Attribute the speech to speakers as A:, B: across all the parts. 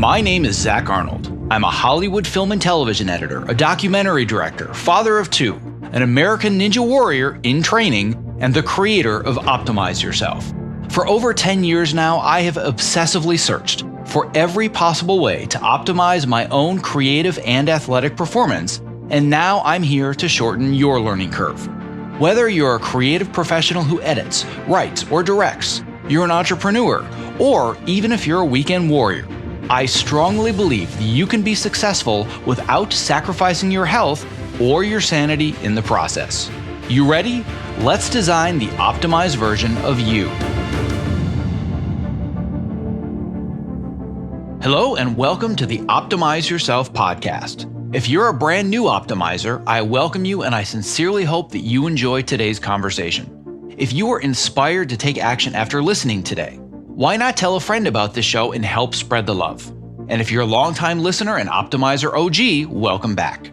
A: My name is Zach Arnold. I'm a Hollywood film and television editor, a documentary director, father of two, an American Ninja Warrior in training, and the creator of Optimize Yourself. For over 10 years now, I have obsessively searched for every possible way to optimize my own creative and athletic performance, and now I'm here to shorten your learning curve. Whether you're a creative professional who edits, writes, or directs, you're an entrepreneur, or even if you're a weekend warrior, I strongly believe that you can be successful without sacrificing your health or your sanity in the process. You ready? Let's design the optimized version of you. Hello and welcome to the Optimize Yourself podcast. If you're a brand new optimizer, I welcome you and I sincerely hope that you enjoy today's conversation. If you are inspired to take action after listening today, why not tell a friend about this show and help spread the love? And if you're a longtime listener and Optimizer OG, welcome back.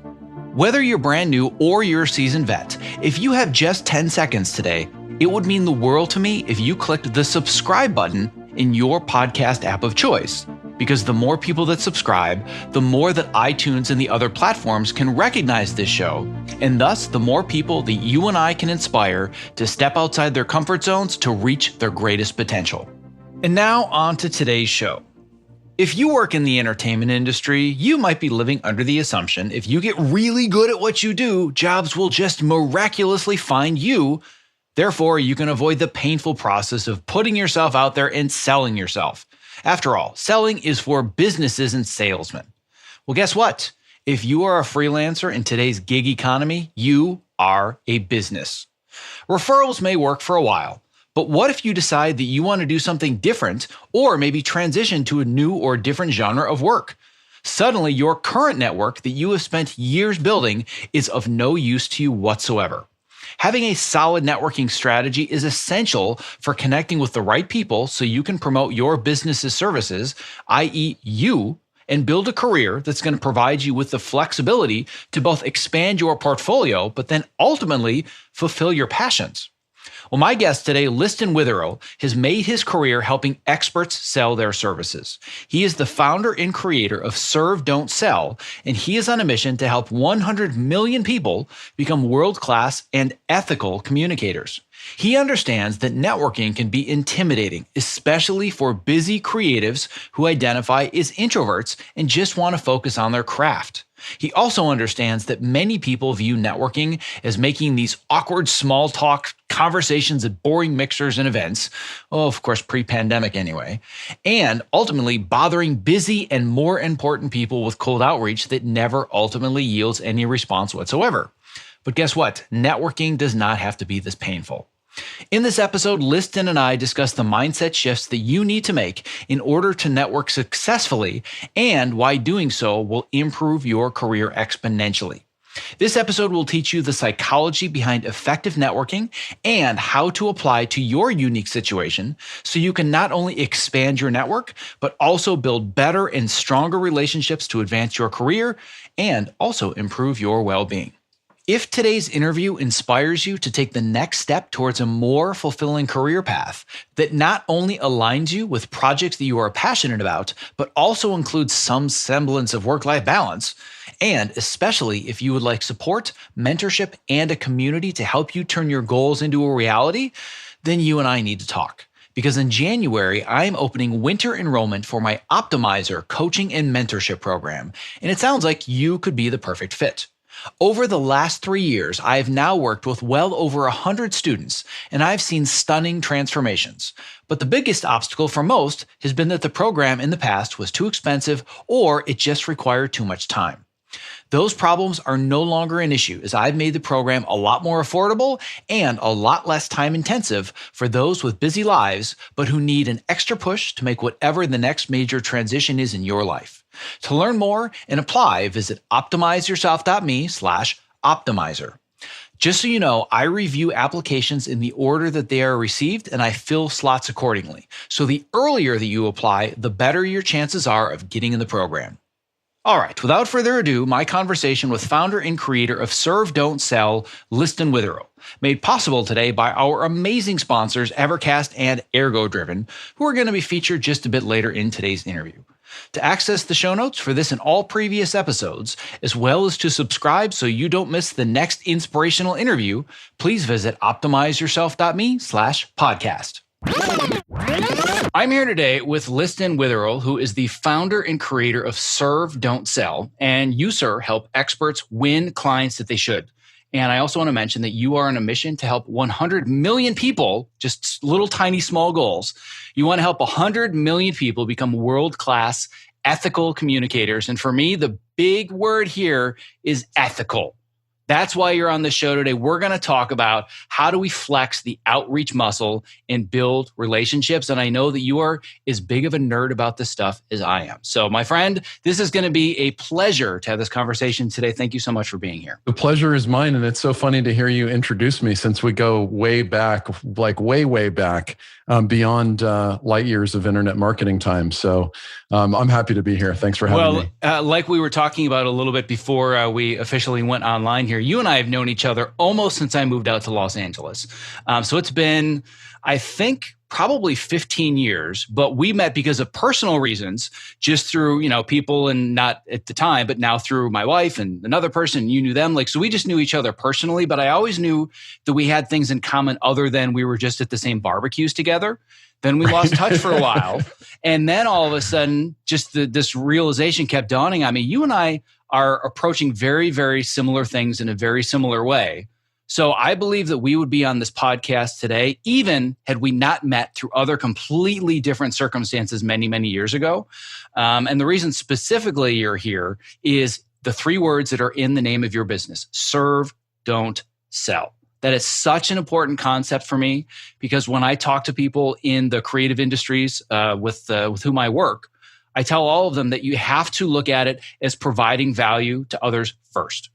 A: Whether you're brand new or you're a seasoned vet, if you have just 10 seconds today, it would mean the world to me if you clicked the subscribe button in your podcast app of choice. Because the more people that subscribe, the more that iTunes and the other platforms can recognize this show, and thus the more people that you and I can inspire to step outside their comfort zones to reach their greatest potential. And now on to today's show. If you work in the entertainment industry, you might be living under the assumption if you get really good at what you do, jobs will just miraculously find you. Therefore, you can avoid the painful process of putting yourself out there and selling yourself. After all, selling is for businesses and salesmen. Well, guess what? If you are a freelancer in today's gig economy, you are a business. Referrals may work for a while. But what if you decide that you want to do something different or maybe transition to a new or different genre of work? Suddenly, your current network that you have spent years building is of no use to you whatsoever. Having a solid networking strategy is essential for connecting with the right people so you can promote your business's services, i.e. you, and build a career that's going to provide you with the flexibility to both expand your portfolio, but then ultimately fulfill your passions. Well, my guest today, Liston Witherill, has made his career helping experts sell their services. He is the founder and creator of Serve, Don't Sell, and he is on a mission to help 100 million people become world-class and ethical communicators. He understands that networking can be intimidating, especially for busy creatives who identify as introverts and just want to focus on their craft. He also understands that many people view networking as making these awkward small talk conversations at boring mixers and events, of course pre-pandemic anyway, and ultimately bothering busy and more important people with cold outreach that never ultimately yields any response whatsoever. But guess what? Networking does not have to be this painful. In this episode, Liston and I discuss the mindset shifts that you need to make in order to network successfully and why doing so will improve your career exponentially. This episode will teach you the psychology behind effective networking and how to apply to your unique situation so you can not only expand your network, but also build better and stronger relationships to advance your career and also improve your well-being. If today's interview inspires you to take the next step towards a more fulfilling career path that not only aligns you with projects that you are passionate about, but also includes some semblance of work-life balance, and especially if you would like support, mentorship, and a community to help you turn your goals into a reality, then you and I need to talk. Because in January, I'm opening winter enrollment for my Optimizer coaching and mentorship program, and it sounds like you could be the perfect fit. Over the last 3 years, I have now worked with well over 100 students, and I've seen stunning transformations. But the biggest obstacle for most has been that the program in the past was too expensive or it just required too much time. Those problems are no longer an issue as I've made the program a lot more affordable and a lot less time intensive for those with busy lives, but who need an extra push to make whatever the next major transition is in your life. To learn more and apply, visit optimizeyourself.me/optimizer. Just so you know, I review applications in the order that they are received and I fill slots accordingly. So the earlier that you apply, the better your chances are of getting in the program. All right, without further ado, my conversation with founder and creator of Serve, Don't Sell, Liston Witherill, made possible today by our amazing sponsors, Evercast and Ergo Driven, who are going to be featured just a bit later in today's interview. To access the show notes for this and all previous episodes, as well as to subscribe so you don't miss the next inspirational interview, please visit optimizeyourself.me/podcast. I'm here today with Liston Witherill, who is the founder and creator of Serve, Don't Sell, and you, sir, help experts win clients that they should. And I also want to mention that you are on a mission to help 100 million people, just little tiny small goals. You want to help 100 million people become world-class ethical communicators. And for me, the big word here is ethical. That's why you're on the show today. We're going to talk about how do we flex the outreach muscle and build relationships. And I know that you are as big of a nerd about this stuff as I am. So my friend, this is going to be a pleasure to have this conversation today. Thank you so much for being here.
B: The pleasure is mine. And it's so funny to hear you introduce me since we go way back, like way back, beyond light years of internet marketing time. So I'm happy to be here. Thanks for having me.
A: Like we were talking about a little bit before we officially went online here, you and I have known each other almost since I moved out to Los Angeles. So it's been, I think, probably 15 years, but we met because of personal reasons, just through, people, and not at the time, but now through my wife and another person, you knew them. So we just knew each other personally, but I always knew that we had things in common other than we were just at the same barbecues together. Then we lost touch for a while. And then all of a sudden, just this realization kept dawning on me. You and I are approaching very, very similar things in a very similar way. So I believe that we would be on this podcast today, even had we not met through other completely different circumstances many, many years ago. And the reason specifically you're here is the three words that are in the name of your business: serve, don't sell. That is such an important concept for me, because when I talk to people in the creative industries with whom I work, I tell all of them that you have to look at it as providing value to others first.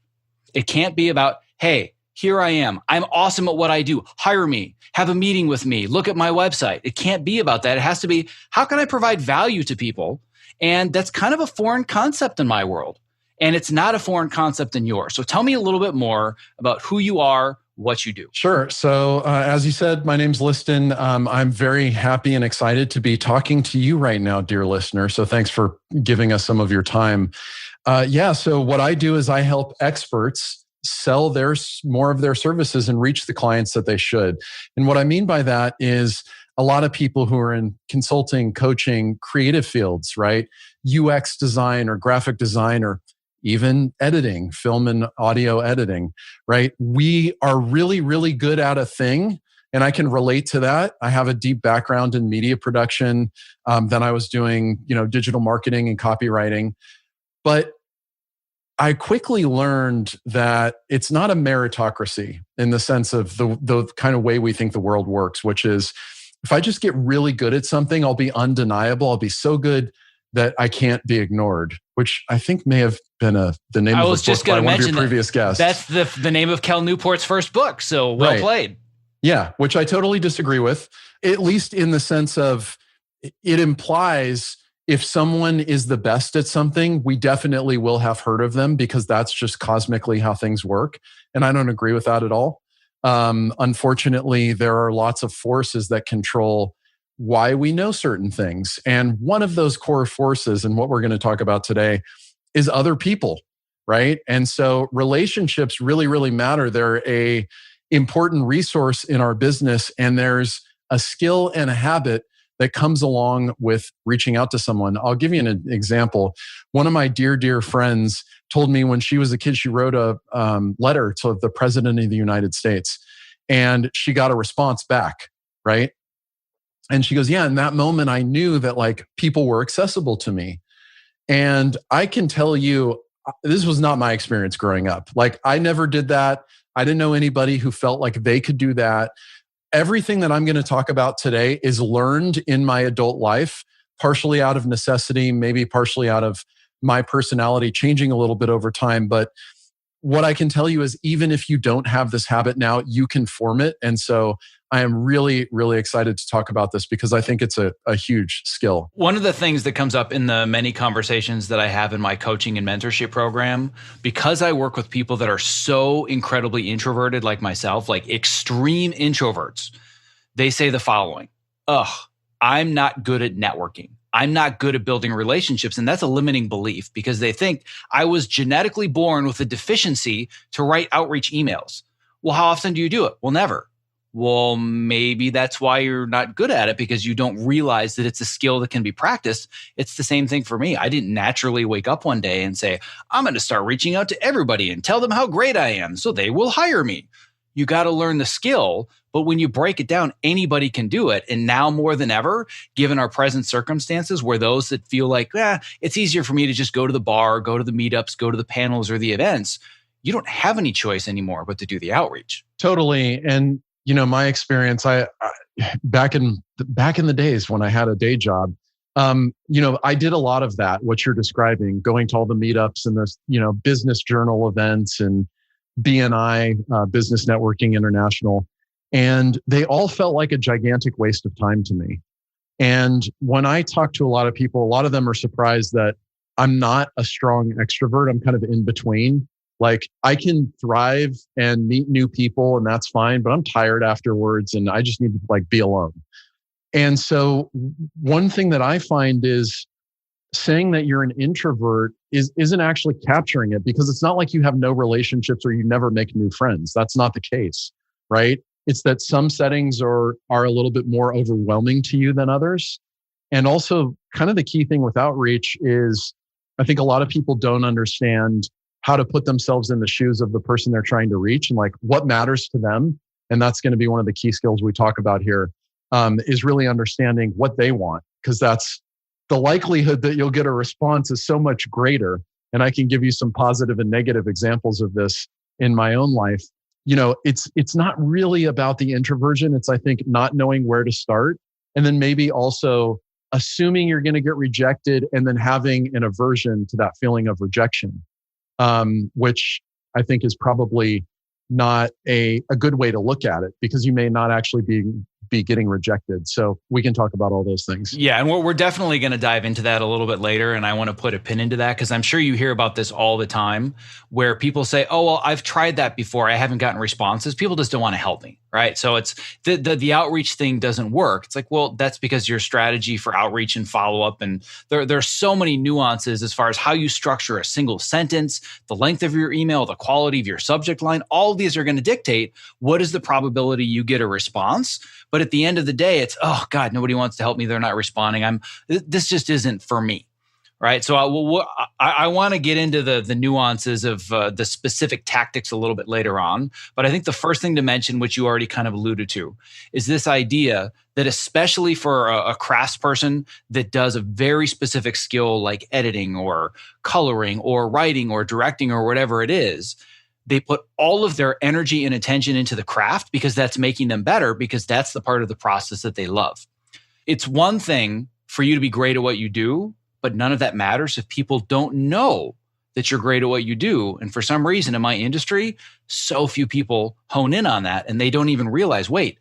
A: It can't be about, hey, here I am. I'm awesome at what I do. Hire me. Have a meeting with me. Look at my website. It can't be about that. It has to be, how can I provide value to people? And that's kind of a foreign concept in my world. And it's not a foreign concept in yours. So tell me a little bit more about who you are, what you do.
B: Sure. So as you said, my name's Liston. I'm very happy and excited to be talking to you right now, dear listener. So thanks for giving us some of your time. So what I do is I help experts sell more of their services and reach the clients that they should. And what I mean by that is a lot of people who are in consulting, coaching, creative fields, right? UX design or graphic design, or even editing, film and audio editing, right? We are really, really good at a thing. And I can relate to that. I have a deep background in media production. Then I was doing, digital marketing and copywriting. But I quickly learned that it's not a meritocracy in the sense of the kind of way we think the world works, which is if I just get really good at something, I'll be undeniable. I'll be so good that I can't be ignored, which I think may have been the name of the book by one of your previous guests.
A: That's the name of Cal Newport's first book. So well played.
B: Yeah, which I totally disagree with, at least in the sense of it implies if someone is the best at something, we definitely will have heard of them because that's just cosmically how things work. And I don't agree with that at all. Unfortunately, there are lots of forces that control why we know certain things. And one of those core forces, and what we're going to talk about today, is other people, right? And so relationships really, really matter. They're an important resource in our business, and there's a skill and a habit that comes along with reaching out to someone. I'll give you an example. One of my dear, dear friends told me when she was a kid, she wrote a letter to the President of the United States, and she got a response back, right? And she goes, yeah, in that moment, I knew that people were accessible to me. And I can tell you, this was not my experience growing up. I never did that. I didn't know anybody who felt like they could do that. Everything that I'm going to talk about today is learned in my adult life, partially out of necessity, maybe partially out of my personality changing a little bit over time. But what I can tell you is even if you don't have this habit now, you can form it. And so I am really, really excited to talk about this because I think it's a huge skill.
A: One of the things that comes up in the many conversations that I have in my coaching and mentorship program, because I work with people that are so incredibly introverted like myself, like extreme introverts, they say the following: I'm not good at networking. I'm not good at building relationships. And that's a limiting belief because they think I was genetically born with a deficiency to write outreach emails. Well, how often do you do it? Well, never. Well, maybe that's why you're not good at it because you don't realize that it's a skill that can be practiced. It's the same thing for me. I didn't naturally wake up one day and say, I'm going to start reaching out to everybody and tell them how great I am so they will hire me. You got to learn the skill. But when you break it down, anybody can do it. And now more than ever, given our present circumstances where those that feel like, it's easier for me to just go to the bar, go to the meetups, go to the panels or the events, you don't have any choice anymore but to do the outreach.
B: Totally. And my experience, I back in the days when I had a day job, I did a lot of that, what you're describing, going to all the meetups and the, business journal events and BNI, Business Networking International. And they all felt like a gigantic waste of time to me. And when I talk to a lot of people, a lot of them are surprised that I'm not a strong extrovert. I'm kind of in between. Like I can thrive and meet new people and that's fine, but I'm tired afterwards and I just need to be alone. And so one thing that I find is saying that you're an introvert isn't actually capturing it because it's not like you have no relationships or you never make new friends. That's not the case, right? It's that some settings are a little bit more overwhelming to you than others. And also kind of the key thing with outreach is I think a lot of people don't understand how to put themselves in the shoes of the person they're trying to reach and what matters to them. And that's going to be one of the key skills we talk about here, is really understanding what they want, because that's the likelihood that you'll get a response is so much greater. And I can give you some positive and negative examples of this in my own life. It's not really about the introversion. It's, I think, not knowing where to start. And then maybe also assuming you're going to get rejected and then having an aversion to that feeling of rejection. Which I think is probably not a good way to look at it because you may not actually be getting rejected. So we can talk about all those things.
A: Yeah. And we're definitely going to dive into that a little bit later. And I want to put a pin into that because I'm sure you hear about this all the time where people say, oh, well, I've tried that before. I haven't gotten responses. People just don't want to help me. Right. So it's the outreach thing doesn't work. It's like, well, that's because your strategy for outreach and follow up. And there's so many nuances as far as how you structure a single sentence, the length of your email, the quality of your subject line. All of these are going to dictate what is the probability you get a response. But at the end of the day, it's, oh God, nobody wants to help me. They're not responding. This just isn't for me. Right. So I want to get into the nuances of the specific tactics a little bit later on. But I think the first thing to mention, which you already kind of alluded to, is this idea that especially for a craftsperson that does a very specific skill like editing or coloring or writing or directing or whatever it is, they put all of their energy and attention into the craft because that's making them better because that's the part of the process that they love. It's one thing for you to be great at what you do, but none of that matters if people don't know that you're great at what you do. And for some reason in my industry, so few people hone in on that and they don't even realize, wait,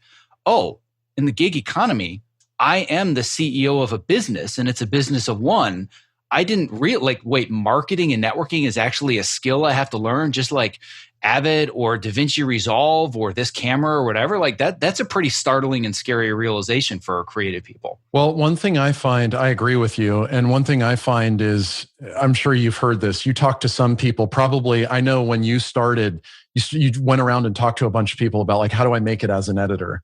A: in the gig economy, I am the CEO of a business and it's a business of one. I didn't marketing and networking is actually a skill I have to learn, just like Avid or DaVinci Resolve or this camera or whatever. Like that's a pretty startling and scary realization for creative people.
B: Well, one thing I find, I agree with you. And one thing I find is, I'm sure you've heard this. You talk to some people, probably, I know when you started, you went around and talked to a bunch of people about how do I make it as an editor?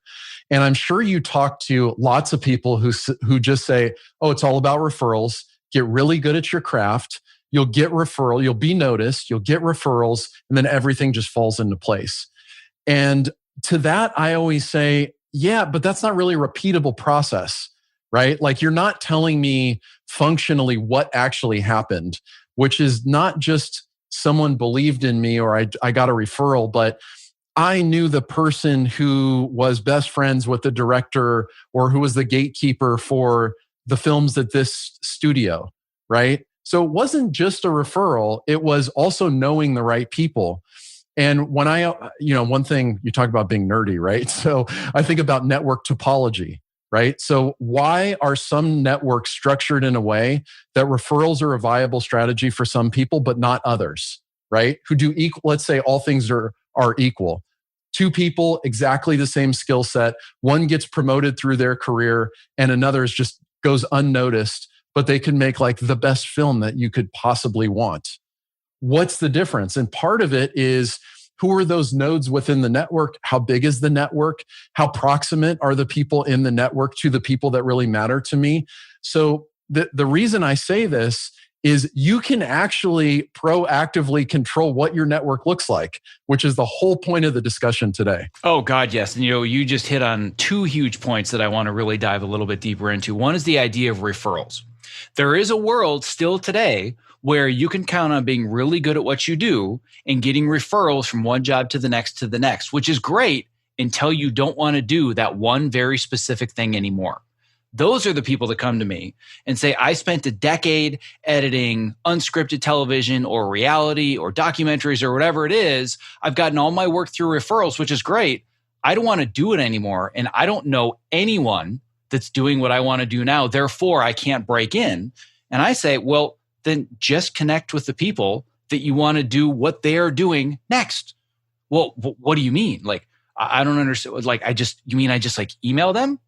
B: And I'm sure you talk to lots of people who just say, oh, it's all about referrals. Get really good at your craft. You'll get referral. You'll be noticed. You'll get referrals. And then everything just falls into place. And to that, I always say, yeah, but that's not really a repeatable process, right? Like you're not telling me functionally what actually happened, which is not just someone believed in me or I got a referral, but I knew the person who was best friends with the director or who was the gatekeeper for the films at this studio, right? So it wasn't just a referral. It was also knowing the right people. And when one thing you talk about being nerdy, right? So I think about network topology, right? So why are some networks structured in a way that referrals are a viable strategy for some people, but not others, right? Who do equal, let's say all things are equal. Two people, exactly the same skill set. One gets promoted through their career and another just goes unnoticed but they can make like the best film that you could possibly want. What's the difference? And part of it is, who are those nodes within the network? How big is the network? How proximate are the people in the network to the people that really matter to me? So the reason I say this is you can actually proactively control what your network looks like, which is the whole point of the discussion today.
A: Oh, God, yes. And you just hit on two huge points that I want to really dive a little bit deeper into. One is the idea of referrals. There is a world still today where you can count on being really good at what you do and getting referrals from one job to the next, which is great until you don't want to do that one very specific thing anymore. Those are the people that come to me and say, I spent a decade editing unscripted television or reality or documentaries or whatever it is. I've gotten all my work through referrals, which is great. I don't want to do it anymore. And I don't know anyone that's doing what I want to do now. Therefore, I can't break in. And I say, well, then just connect with the people that you want to do what they're doing next. Well, what do you mean? Like, I don't understand. Like, you mean I just like email them?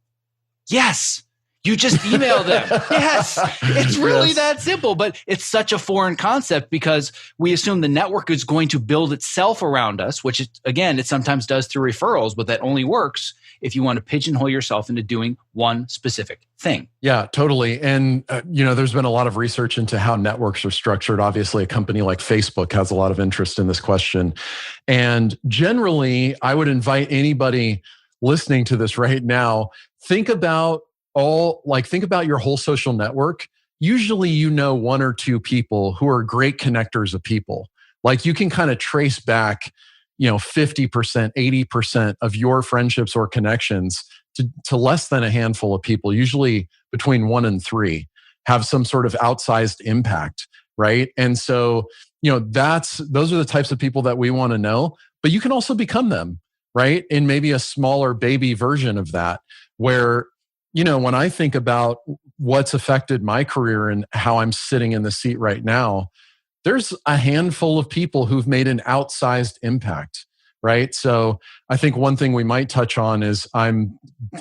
A: Yes. You just email them. Yes. It's really that simple, but it's such a foreign concept because we assume the network is going to build itself around us, which it sometimes does through referrals, but that only works if you want to pigeonhole yourself into doing one specific thing.
B: Yeah, totally. And, there's been a lot of research into how networks are structured. Obviously, a company like Facebook has a lot of interest in this question. And generally, I would invite anybody listening to this right now, think about your whole social network. Usually, one or two people who are great connectors of people. Like you can kind of trace back, 50%, 80% of your friendships or connections to less than a handful of people, usually between 1 and 3, have some sort of outsized impact, right? And so, those are the types of people that we want to know, but you can also become them, right? In maybe a smaller baby version of that, where when I think about what's affected my career and how I'm sitting in the seat right now, there's a handful of people who've made an outsized impact, right? So I think one thing we might touch on is I'm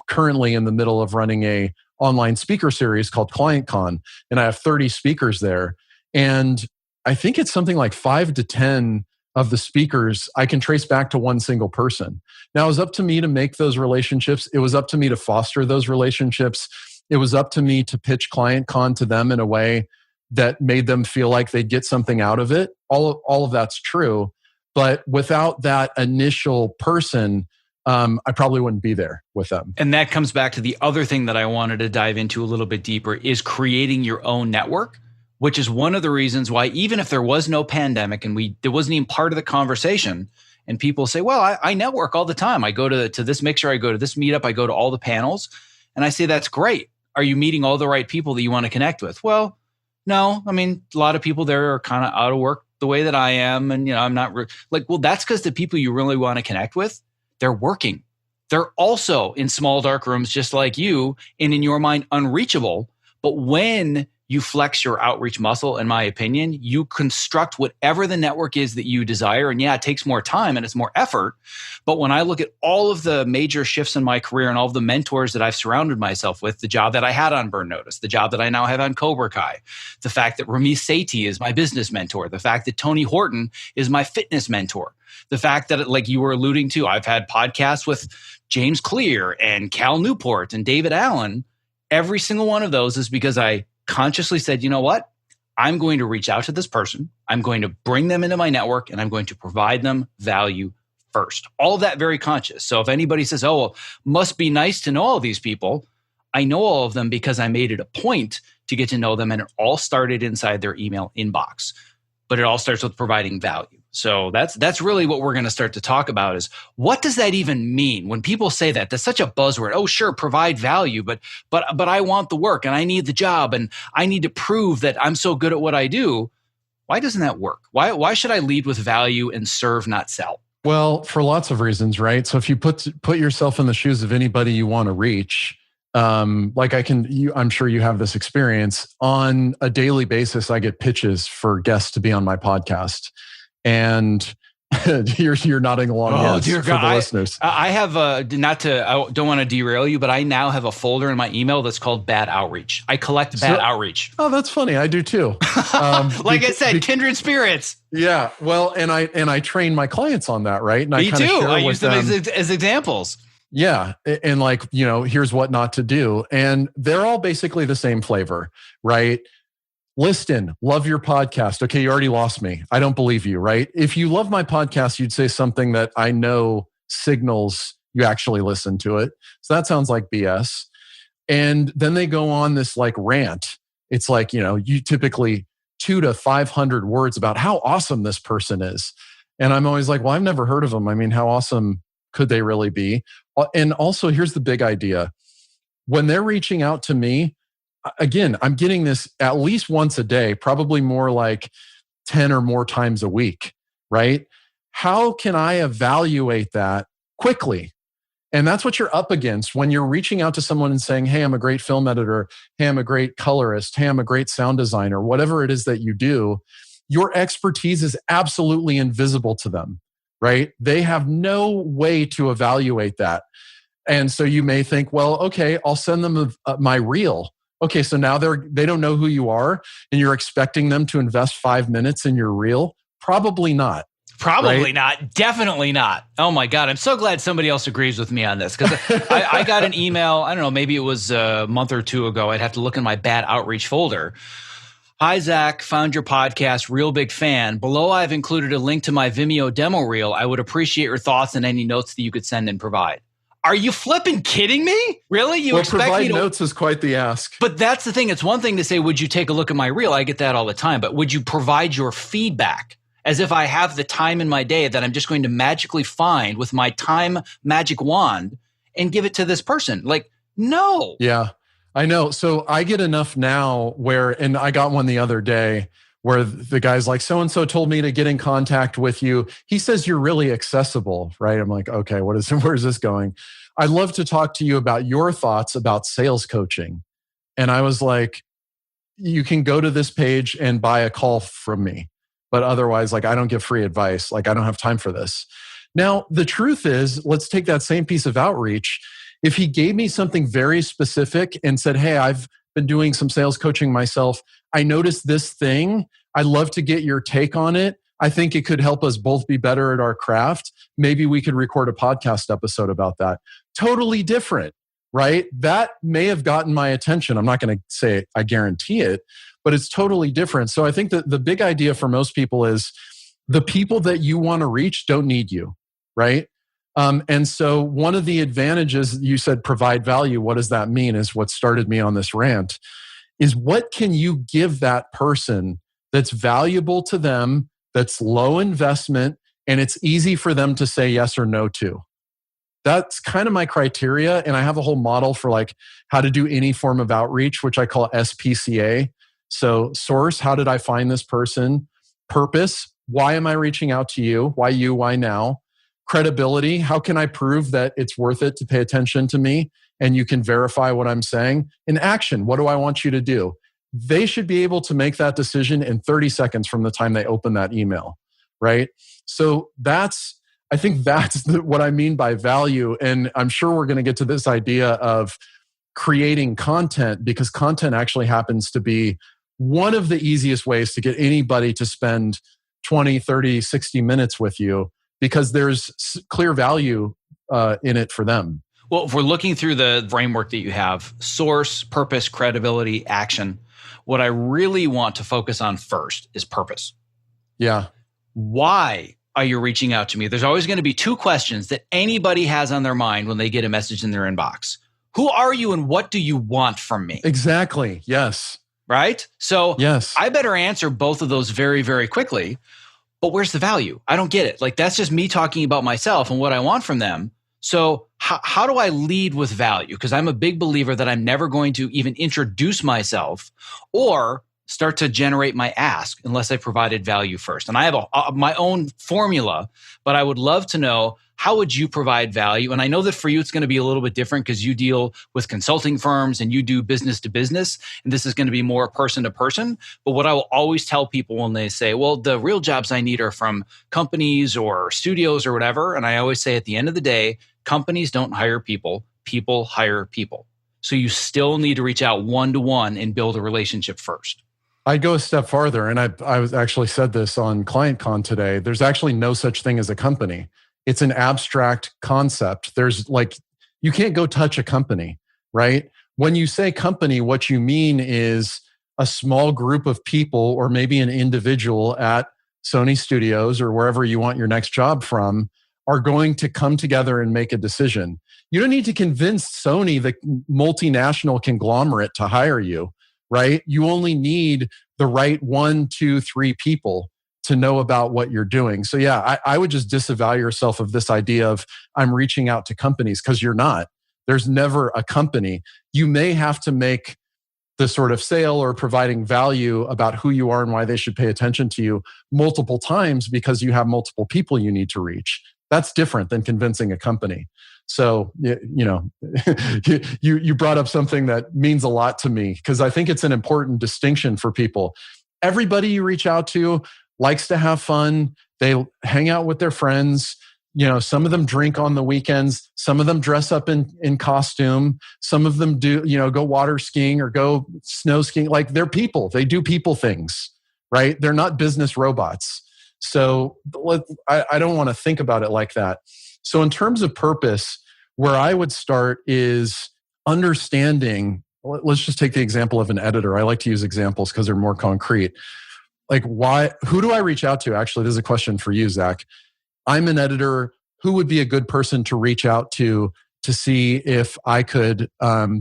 B: currently in the middle of running a online speaker series called ClientCon, and I have 30 speakers there. And I think it's something like 5 to 10 of the speakers I can trace back to one single person. Now, it was up to me to make those relationships. It was up to me to foster those relationships. It was up to me to pitch ClientCon to them in a way that made them feel like they'd get something out of it. All of that's true. But without that initial person, I probably wouldn't be there with them.
A: And that comes back to the other thing that I wanted to dive into a little bit deeper is creating your own network, which is one of the reasons why even if there was no pandemic and there wasn't even part of the conversation, and people say, well, I network all the time. I go to this mixer, I go to this meetup, I go to all the panels. And I say, that's great. Are you meeting all the right people that you want to connect with? Well, no. I mean, a lot of people there are kind of out of work the way that I am. And, I'm not well, that's because the people you really want to connect with, they're working. They're also in small, dark rooms, just like you, and in your mind, unreachable. But when you flex your outreach muscle, in my opinion, you construct whatever the network is that you desire. And yeah, it takes more time and it's more effort. But when I look at all of the major shifts in my career and all of the mentors that I've surrounded myself with, the job that I had on Burn Notice, the job that I now have on Cobra Kai, the fact that Ramesh Sethi is my business mentor, the fact that Tony Horton is my fitness mentor, the fact that, like you were alluding to, I've had podcasts with James Clear and Cal Newport and David Allen. Every single one of those is because I consciously said, you know what? I'm going to reach out to this person. I'm going to bring them into my network and I'm going to provide them value first. All of that very conscious. So if anybody says, oh, well, must be nice to know all these people, I know all of them because I made it a point to get to know them, and it all started inside their email inbox. But it all starts with providing value. So that's really what we're going to start to talk about is, what does that even mean? When people say that, that's such a buzzword. Oh, sure, provide value, but I want the work and I need the job and I need to prove that I'm so good at what I do. Why doesn't that work? Why should I lead with value and serve, not sell?
B: Well, for lots of reasons, right? So if you put yourself in the shoes of anybody you want to reach, I'm sure you have this experience. On a daily basis, I get pitches for guests to be on my podcast. And You're nodding along.
A: Oh,
B: Yes,
A: dear
B: for
A: God.
B: the listeners.
A: I have I don't want to derail you, but I now have a folder in my email that's called bad outreach. I collect bad outreach.
B: Oh, that's funny. I do too.
A: Like I said, kindred spirits.
B: Yeah. Well, and I train my clients on that, right? And
A: Me too. I use them
B: as
A: examples.
B: Yeah. And like, here's what not to do. And they're all basically the same flavor, right? Liston, love your podcast. Okay, you already lost me. I don't believe you, right? If you love my podcast, you'd say something that I know signals you actually listen to it. So that sounds like BS. And then they go on this like rant. It's like, you typically 200 to 500 words about how awesome this person is. And I'm always like, well, I've never heard of them. I mean, how awesome could they really be? And also, here's the big idea. When they're reaching out to me, again, I'm getting this at least once a day, probably more like 10 or more times a week, right? How can I evaluate that quickly? And that's what you're up against when you're reaching out to someone and saying, hey, I'm a great film editor. Hey, I'm a great colorist. Hey, I'm a great sound designer. Whatever it is that you do, your expertise is absolutely invisible to them, right? They have no way to evaluate that. And so you may think, well, okay, I'll send them my reel. Okay, so now they don't know who you are and you're expecting them to invest 5 minutes in your reel? Probably not.
A: Probably
B: right?
A: not. Definitely not. Oh my God. I'm so glad somebody else agrees with me on this because I got an email, I don't know, maybe it was a month or two ago. I'd have to look in my bad outreach folder. Hi, Zach. Found your podcast. Real big fan. Below, I've included a link to my Vimeo demo reel. I would appreciate your thoughts and any notes that you could send and provide. Are you flipping kidding me? Really? You expect
B: provide
A: me to...
B: notes is quite the ask.
A: But that's the thing. It's one thing to say, would you take a look at my reel? I get that all the time. But would you provide your feedback as if I have the time in my day that I'm just going to magically find with my time magic wand and give it to this person? Like, no.
B: Yeah, I know. So I get enough now and I got one the other day where the guy's like, so-and-so told me to get in contact with you. He says you're really accessible, right? I'm like, okay, where's this going? I'd love to talk to you about your thoughts about sales coaching. And I was like, you can go to this page and buy a call from me. But otherwise, like, I don't give free advice. Like, I don't have time for this. Now, the truth is, let's take that same piece of outreach. If he gave me something very specific and said, hey, I've been doing some sales coaching myself. I noticed this thing. I'd love to get your take on it. I think it could help us both be better at our craft. Maybe we could record a podcast episode about that. Totally different, right? That may have gotten my attention. I'm not going to say I guarantee it, but it's totally different. So I think that the big idea for most people is the people that you want to reach don't need you, right? And so one of the advantages, you said provide value. What does that mean is what started me on this rant, is what can you give that person that's valuable to them, that's low investment, and it's easy for them to say yes or no to. That's kind of my criteria. And I have a whole model for like how to do any form of outreach, which I call SPCA. So source, how did I find this person? Purpose, why am I reaching out to you? Why you? Why now? Credibility, how can I prove that it's worth it to pay attention to me and you can verify what I'm saying? And action, what do I want you to do? They should be able to make that decision in 30 seconds from the time they open that email, right? So I think that's what I mean by value. And I'm sure we're going to get to this idea of creating content, because content actually happens to be one of the easiest ways to get anybody to spend 20, 30, 60 minutes with you, because there's clear value in it for them.
A: Well, if we're looking through the framework that you have, source, purpose, credibility, action, what I really want to focus on first is purpose.
B: Yeah.
A: Why are you reaching out to me? There's always going to be two questions that anybody has on their mind when they get a message in their inbox. Who are you and what do you want from me?
B: Exactly. Yes.
A: Right? So
B: yes.
A: I better answer both of those very, very quickly. But where's the value? I don't get it. Like, that's just me talking about myself and what I want from them. So how do I lead with value? Because I'm a big believer that I'm never going to even introduce myself or start to generate my ask unless I provided value first. And I have my own formula, but I would love to know, how would you provide value? And I know that for you, it's going to be a little bit different because you deal with consulting firms and you do business to business. And this is going to be more person to person. But what I will always tell people when they say, well, the real jobs I need are from companies or studios or whatever. And I always say at the end of the day, companies don't hire people, people hire people. So you still need to reach out one-to-one and build a relationship first.
B: I'd go a step farther, and I was actually said this on ClientCon today. There's actually no such thing as a company. It's an abstract concept. You can't go touch a company, right? When you say company, what you mean is a small group of people or maybe an individual at Sony Studios or wherever you want your next job from are going to come together and make a decision. You don't need to convince Sony, the multinational conglomerate, to hire you, right? You only need the right 1, 2, 3 people to know about what you're doing. So yeah, I would just disavow yourself of this idea of I'm reaching out to companies, because you're not. There's never a company. You may have to make the sort of sale or providing value about who you are and why they should pay attention to you multiple times because you have multiple people you need to reach. That's different than convincing a company. So, you brought up something that means a lot to me because I think it's an important distinction for people. Everybody you reach out to likes to have fun. They hang out with their friends. Some of them drink on the weekends. Some of them dress up in costume. Some of them do, go water skiing or go snow skiing. Like, they're people. They do people things, right? They're not business robots. So I don't want to think about it like that. So in terms of purpose, where I would start is understanding. Let's just take the example of an editor. I like to use examples because they're more concrete. Like, who do I reach out to? Actually, this is a question for you, Zach. I'm an editor. Who would be a good person to reach out to see if I could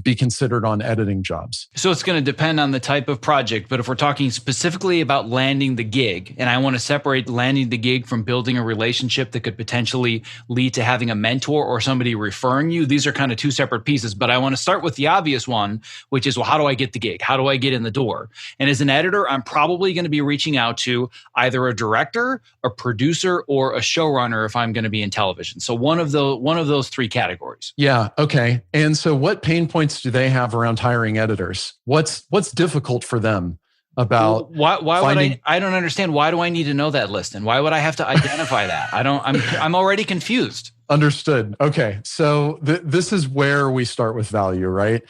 B: be considered on editing jobs?
A: So it's going to depend on the type of project. But if we're talking specifically about landing the gig, and I want to separate landing the gig from building a relationship that could potentially lead to having a mentor or somebody referring you, these are kind of two separate pieces. But I want to start with the obvious one, which is, well, how do I get the gig? How do I get in the door? And as an editor, I'm probably going to be reaching out to either a director, a producer, or a showrunner if I'm going to be in television. So one of those 3 categories.
B: Yeah. Okay. And so what pain points do they have around hiring editors? What's difficult for them about
A: why finding... would I don't understand. Why do I need to know that, Liston? Why would I have to identify that? I'm already confused.
B: Understood. Okay. So this is where we start with value, right?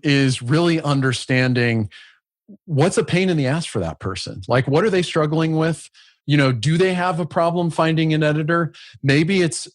B: Is really understanding what's a pain in the ass for that person. Like, what are they struggling with? Do they have a problem finding an editor? Maybe it's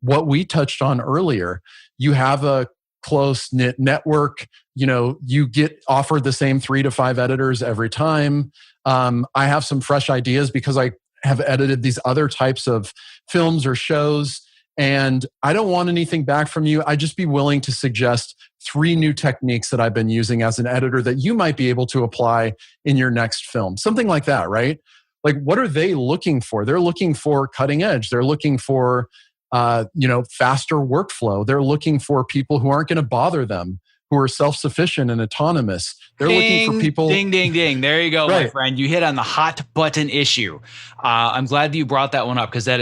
B: what we touched on earlier. You have a close-knit network. You get offered the same 3 to 5 editors every time. I have some fresh ideas because I have edited these other types of films or shows, and I don't want anything back from you. I'd just be willing to suggest 3 new techniques that I've been using as an editor that you might be able to apply in your next film. Something like that, right? Like, what are they looking for? They're looking for cutting edge. They're looking for faster workflow. They're looking for people who aren't going to bother them, who are self-sufficient and autonomous. They're looking for people.
A: Ding, ding, ding. There you go, right, my friend. You hit on the hot button issue. I'm glad that you brought that one up because that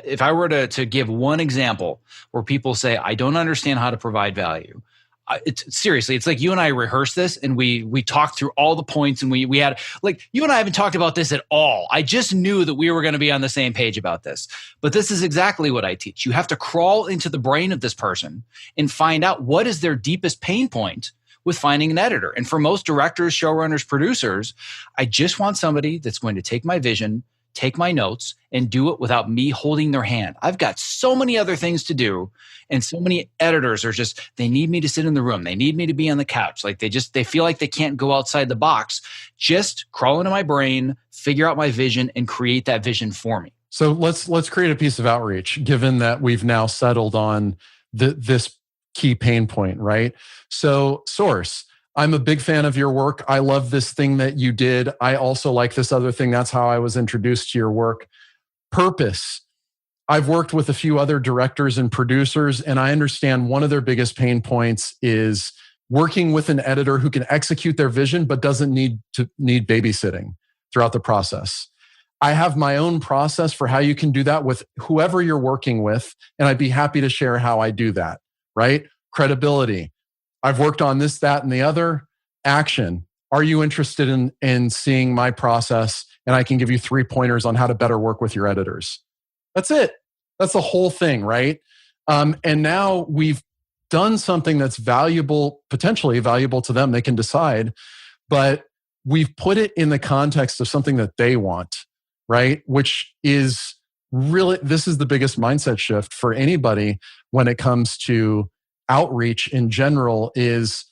A: if I were to give one example where people say, I don't understand how to provide value. Seriously, it's like you and I rehearsed this and we talked through all the points and we had, like, you and I haven't talked about this at all. I just knew that we were going to be on the same page about this. But this is exactly what I teach. You have to crawl into the brain of this person and find out what is their deepest pain point with finding an editor. And for most directors, showrunners, producers, I just want somebody that's going to take my vision, take my notes, and do it without me holding their hand. I've got so many other things to do. And so many editors are just, they need me to sit in the room. They need me to be on the couch. Like they feel like they can't go outside the box. Just crawl into my brain, figure out my vision, and create that vision for me.
B: So let's create a piece of outreach, given that we've now settled on this key pain point, right? So Source, I'm a big fan of your work. I love this thing that you did. I also like this other thing. That's how I was introduced to your work. Purpose. I've worked with a few other directors and producers, and I understand one of their biggest pain points is working with an editor who can execute their vision but doesn't need babysitting throughout the process. I have my own process for how you can do that with whoever you're working with. And I'd be happy to share how I do that, right? Credibility. I've worked on this, that, and the other. Action. Are you interested in seeing my process? And I can give you 3 pointers on how to better work with your editors. That's it. That's the whole thing, right? And now we've done something that's valuable, potentially valuable to them. They can decide, but we've put it in the context of something that they want, right? Which is really, this is the biggest mindset shift for anybody when it comes to outreach in general is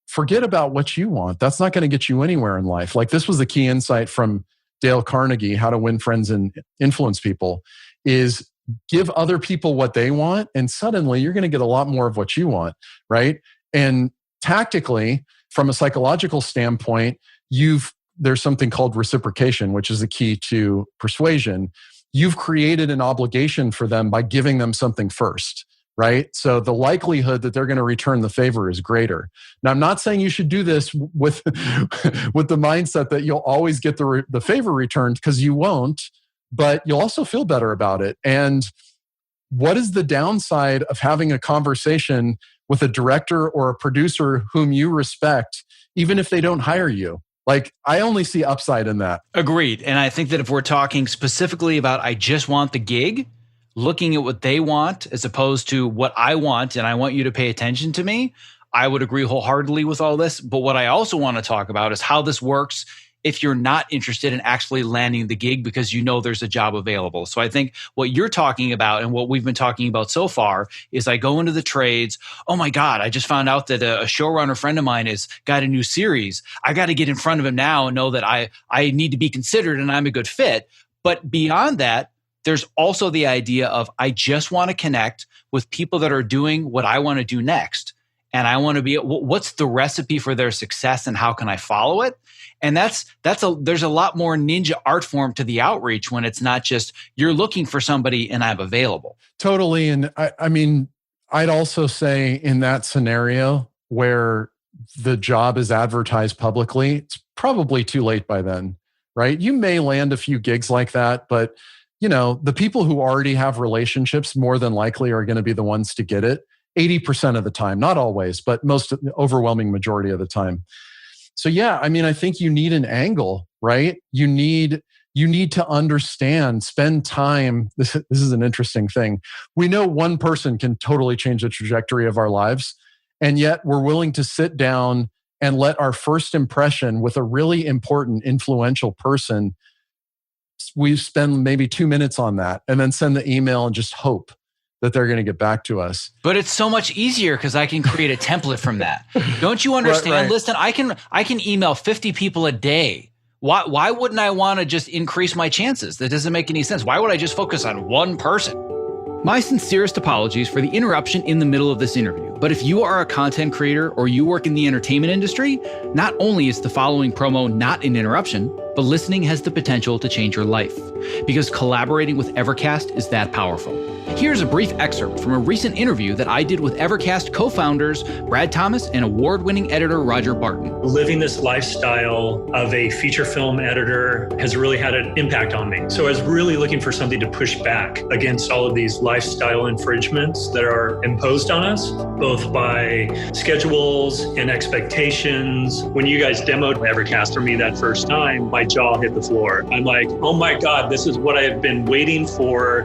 B: forget about what you want. That's not going to get you anywhere in life. Like this was the key insight from Dale Carnegie, How to Win Friends and Influence People, is give other people what they want. And suddenly you're going to get a lot more of what you want, right? And tactically, from a psychological standpoint, there's something called reciprocation, which is the key to persuasion. You've created an obligation for them by giving them something first. Right? So the likelihood that they're going to return the favor is greater. Now, I'm not saying you should do this with the mindset that you'll always get the favor returned, because you won't, but you'll also feel better about it. And what is the downside of having a conversation with a director or a producer whom you respect, even if they don't hire you? Like, I only see upside in that.
A: Agreed. And I think that if we're talking specifically about I just want the gig, looking at what they want as opposed to what I want, and I want you to pay attention to me, I would agree wholeheartedly with all this. But what I also want to talk about is how this works if you're not interested in actually landing the gig because you know there's a job available. So I think what you're talking about and what we've been talking about so far is I go into the trades. Oh my God, I just found out that a showrunner friend of mine has got a new series. I got to get in front of him now and know that I need to be considered and I'm a good fit. But beyond that, there's also the idea of I just want to connect with people that are doing what I want to do next. And I want to be, what's the recipe for their success and how can I follow it? And there's a lot more ninja art form to the outreach when it's not just you're looking for somebody and I'm available.
B: Totally. And I mean, I'd also say in that scenario where the job is advertised publicly, it's probably too late by then, right? You may land a few gigs like that, but the people who already have relationships more than likely are going to be the ones to get it 80% of the time, not always, but most overwhelming majority of the time. So yeah, I mean, I think you need an angle, right? You need to understand, spend time. This is an interesting thing. We know one person can totally change the trajectory of our lives, and yet we're willing to sit down and let our first impression with a really important, influential person, we spend maybe 2 minutes on that and then send the email and just hope that they're going to get back to us.
A: But it's so much easier because I can create a template from that. Don't you understand?
B: Right.
A: Listen, I can email 50 people a day. Why wouldn't I want to just increase my chances? That doesn't make any sense. Why would I just focus on one person? My sincerest apologies for the interruption in the middle of this interview. But if you are a content creator or you work in the entertainment industry, not only is the following promo not an interruption, but listening has the potential to change your life. Because collaborating with Evercast is that powerful. Here's a brief excerpt from a recent interview that I did with Evercast co-founders Brad Thomas and award-winning editor Roger Barton.
C: Living this lifestyle of a feature film editor has really had an impact on me. So I was really looking for something to push back against all of these lifestyle infringements that are imposed on us, both by schedules and expectations. When you guys demoed Evercast for me that first time, my jaw hit the floor. I'm like, oh my God, this is what I have been waiting for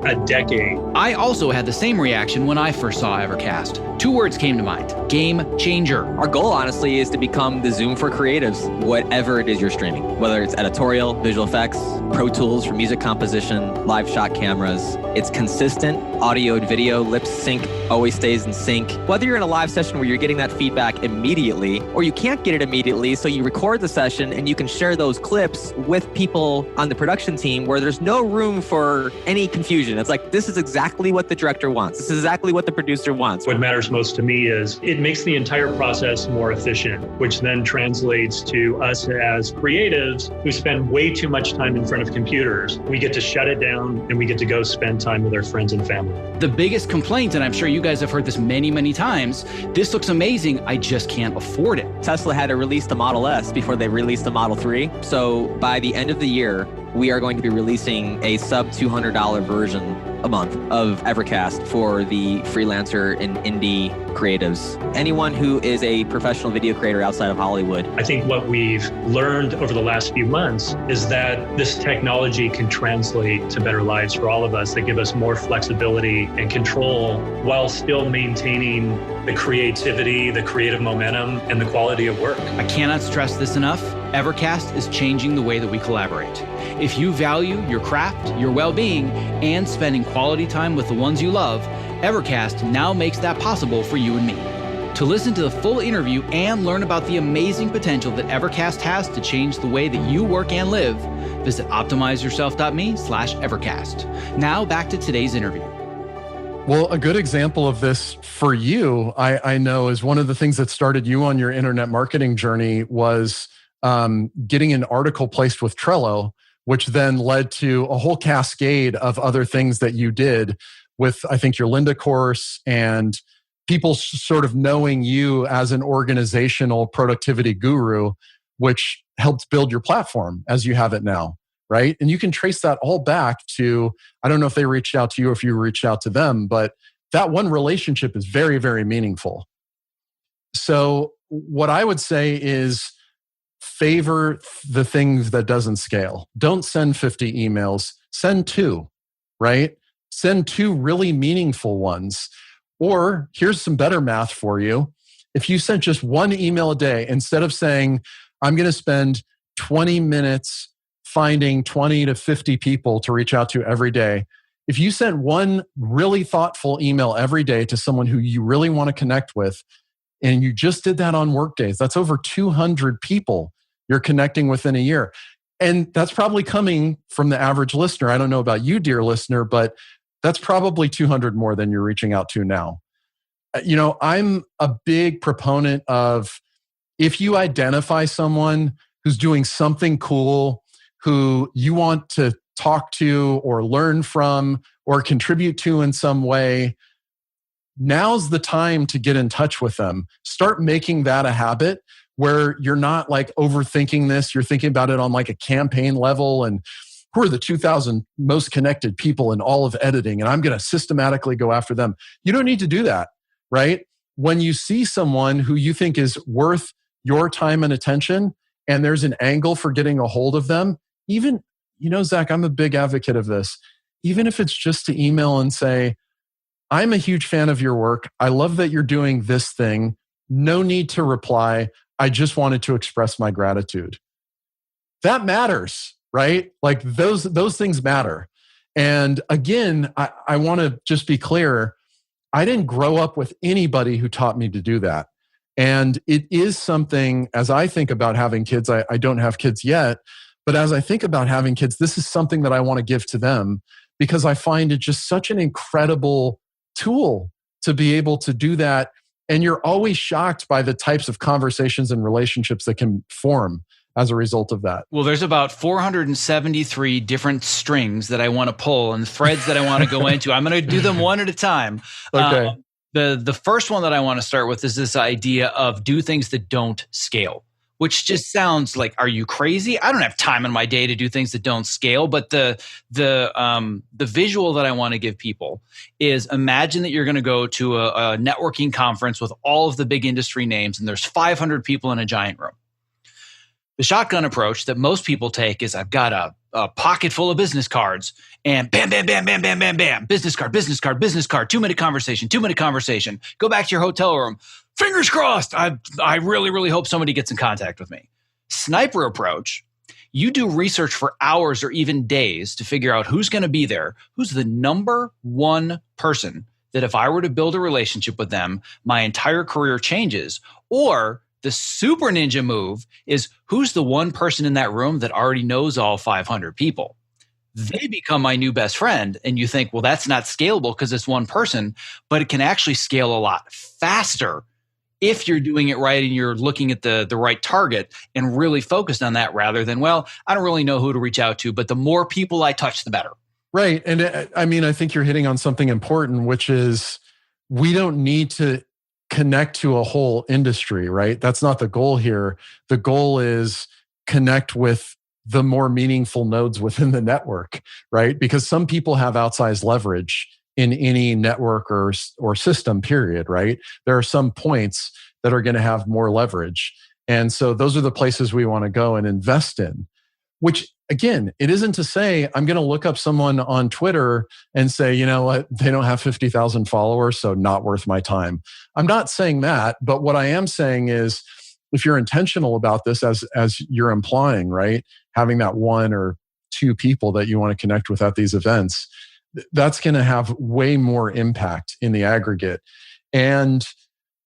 C: a decade.
A: I also had the same reaction when I first saw Evercast. 2 words came to mind: game changer.
D: Our goal, honestly, is to become the Zoom for creatives, whatever it is you're streaming, whether it's editorial, visual effects, Pro Tools for music composition, live shot cameras. It's consistent audio and video, lip sync, always stays in sync. Whether you're in a live session where you're getting that feedback immediately, or you can't get it immediately, so you record the session and you can share those clips with people on the production team where there's no room for any confusion. It's like, this is exactly what the director wants. This is exactly what the producer wants.
C: What matters most to me is it makes the entire process more efficient, which then translates to us as creatives who spend way too much time in front of computers. We get to shut it down and we get to go spend time with our friends and family.
A: The biggest complaint, and I'm sure you guys have heard this many, many times, this looks amazing, I just can't afford it.
D: Tesla had to release the Model S before they released the Model 3. So by the end of the year, we are going to be releasing a sub $200 version a month of Evercast for the freelancer and indie creatives. Anyone who is a professional video creator outside of Hollywood.
C: I think what we've learned over the last few months is that this technology can translate to better lives for all of us that give us more flexibility and control while still maintaining the creativity, the creative momentum, and the quality of work.
A: I cannot stress this enough. Evercast is changing the way that we collaborate. If you value your craft, your well-being, and spending quality time with the ones you love, Evercast now makes that possible for you and me. To listen to the full interview and learn about the amazing potential that Evercast has to change the way that you work and live, visit optimizeyourself.me/Evercast. Now back to today's interview.
B: Well, a good example of this for you, I know, is one of the things that started you on your internet marketing journey was getting an article placed with Trello, which then led to a whole cascade of other things that you did with, I think, your Lynda course and people sort of knowing you as an organizational productivity guru, which helped build your platform as you have it now, right? And you can trace that all back to, I don't know if they reached out to you or if you reached out to them, but that one relationship is very, very meaningful. So what I would say is favor the things that doesn't scale. Don't send 50 emails, send 2, right? Send 2 really meaningful ones. Or here's some better math for you. If you sent just 1 email a day, instead of saying, I'm going to spend 20 minutes finding 20 to 50 people to reach out to every day, if you sent 1 really thoughtful email every day to someone who you really want to connect with, and you just did that on work days, that's over 200 people you're connecting with in a year. And that's probably coming from the average listener. I don't know about you, dear listener, but that's probably 200 more than you're reaching out to now. You know, I'm a big proponent of, if you identify someone who's doing something cool, who you want to talk to or learn from or contribute to in some way, now's the time to get in touch with them. Start making that a habit where you're not like overthinking this. You're thinking about it on like a campaign level and who are the 2,000 most connected people in all of editing, and I'm going to systematically go after them. You don't need to do that, right? When you see someone who you think is worth your time and attention, and there's an angle for getting a hold of them, even, you know, Zach, I'm a big advocate of this. Even if it's just to email and say, I'm a huge fan of your work. I love that you're doing this thing. No need to reply. I just wanted to express my gratitude. That matters, right? Like those things matter. And again, I want to just be clear. I didn't grow up with anybody who taught me to do that. And it is something, as I think about having kids, I don't have kids yet, but as I think about having kids, this is something that I want to give to them because I find it just such an incredible tool to be able to do that. And you're always shocked by the types of conversations and relationships that can form as a result of that.
A: Well, there's about 473 different strings that I want to pull and threads that I want to go into. I'm going to do them one at a time.
B: Okay.
A: The first one that I want to start with is this idea of do things that don't scale, which just sounds like, are you crazy? I don't have time in my day to do things that don't scale. But the visual that I want to give people is, imagine that you're going to go to a networking conference with all of the big industry names, and there's 500 people in a giant room. The shotgun approach that most people take is, I've got a pocket full of business cards, and bam, bam, bam, bam, bam, bam, bam, business card, business card, business card, 2-minute conversation, 2-minute conversation. Go back to your hotel room. Fingers crossed. I really, really hope somebody gets in contact with me. Sniper approach, you do research for hours or even days to figure out who's going to be there, who's the number one person that if I were to build a relationship with them, my entire career changes. Or the super ninja move is, who's the one person in that room that already knows all 500 people? They become my new best friend. And you think, well, that's not scalable because it's one person, but it can actually scale a lot faster if you're doing it right and you're looking at the right target and really focused on that, rather than, well, I don't really know who to reach out to, but the more people I touch, the better.
B: Right. And I mean, I think you're hitting on something important, which is we don't need to connect to a whole industry, right? That's not the goal here. The goal is connect with the more meaningful nodes within the network, right? Because some people have outsized leverage in any network or system, period, right? There are some points that are going to have more leverage. And so those are the places we want to go and invest in, which again, it isn't to say I'm going to look up someone on Twitter and say, you know what, they don't have 50,000 followers, so not worth my time. I'm not saying that, but what I am saying is if you're intentional about this, as you're implying, right, having that one or two people that you want to connect with at these events, that's going to have way more impact in the aggregate. And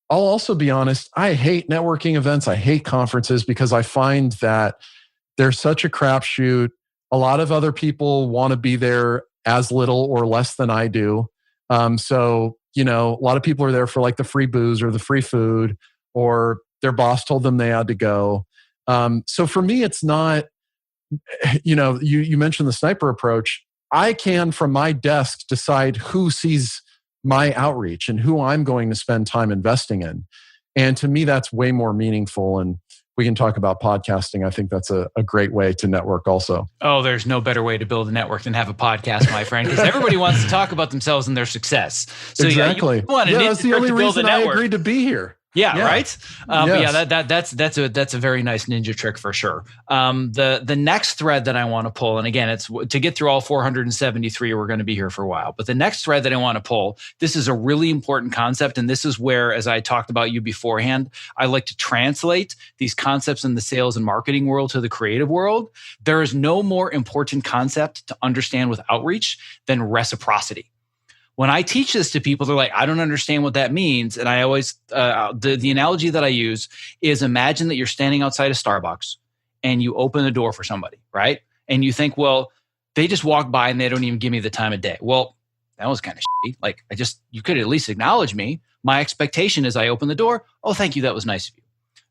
B: I'll also be honest, I hate networking events. I hate conferences because I find that they're such a crapshoot. A lot of other people want to be there as little or less than I do. So, you know, a lot of people are there for like the free booze or the free food, or their boss told them they had to go. So for me, it's not, you know, you mentioned the sniper approach. I can, from my desk, decide who sees my outreach and who I'm going to spend time investing in. And to me, that's way more meaningful. And we can talk about podcasting. I think that's a great way to network also.
A: Oh, there's no better way to build a network than have a podcast, my friend, because everybody wants to talk about themselves and their success. So
B: exactly.
A: That's
B: the only reason I agreed to be here.
A: Yeah, right.
B: Yes.
A: But yeah, that's a very nice ninja trick for sure. The next thread that I want to pull, and again, it's to get through all 473. We're going to be here for a while. But the next thread that I want to pull, this is a really important concept, and this is where, as I talked about you beforehand, I like to translate these concepts in the sales and marketing world to the creative world. There is no more important concept to understand with outreach than reciprocity. When I teach this to people, they're like, I don't understand what that means. And I always, the analogy that I use is imagine that you're standing outside of Starbucks and you open the door for somebody, right? And you think, well, they just walk by and they don't even give me the time of day. Well, that was kind of shitty. Like, you could at least acknowledge me. My expectation is I open the door. Oh, thank you. That was nice of you.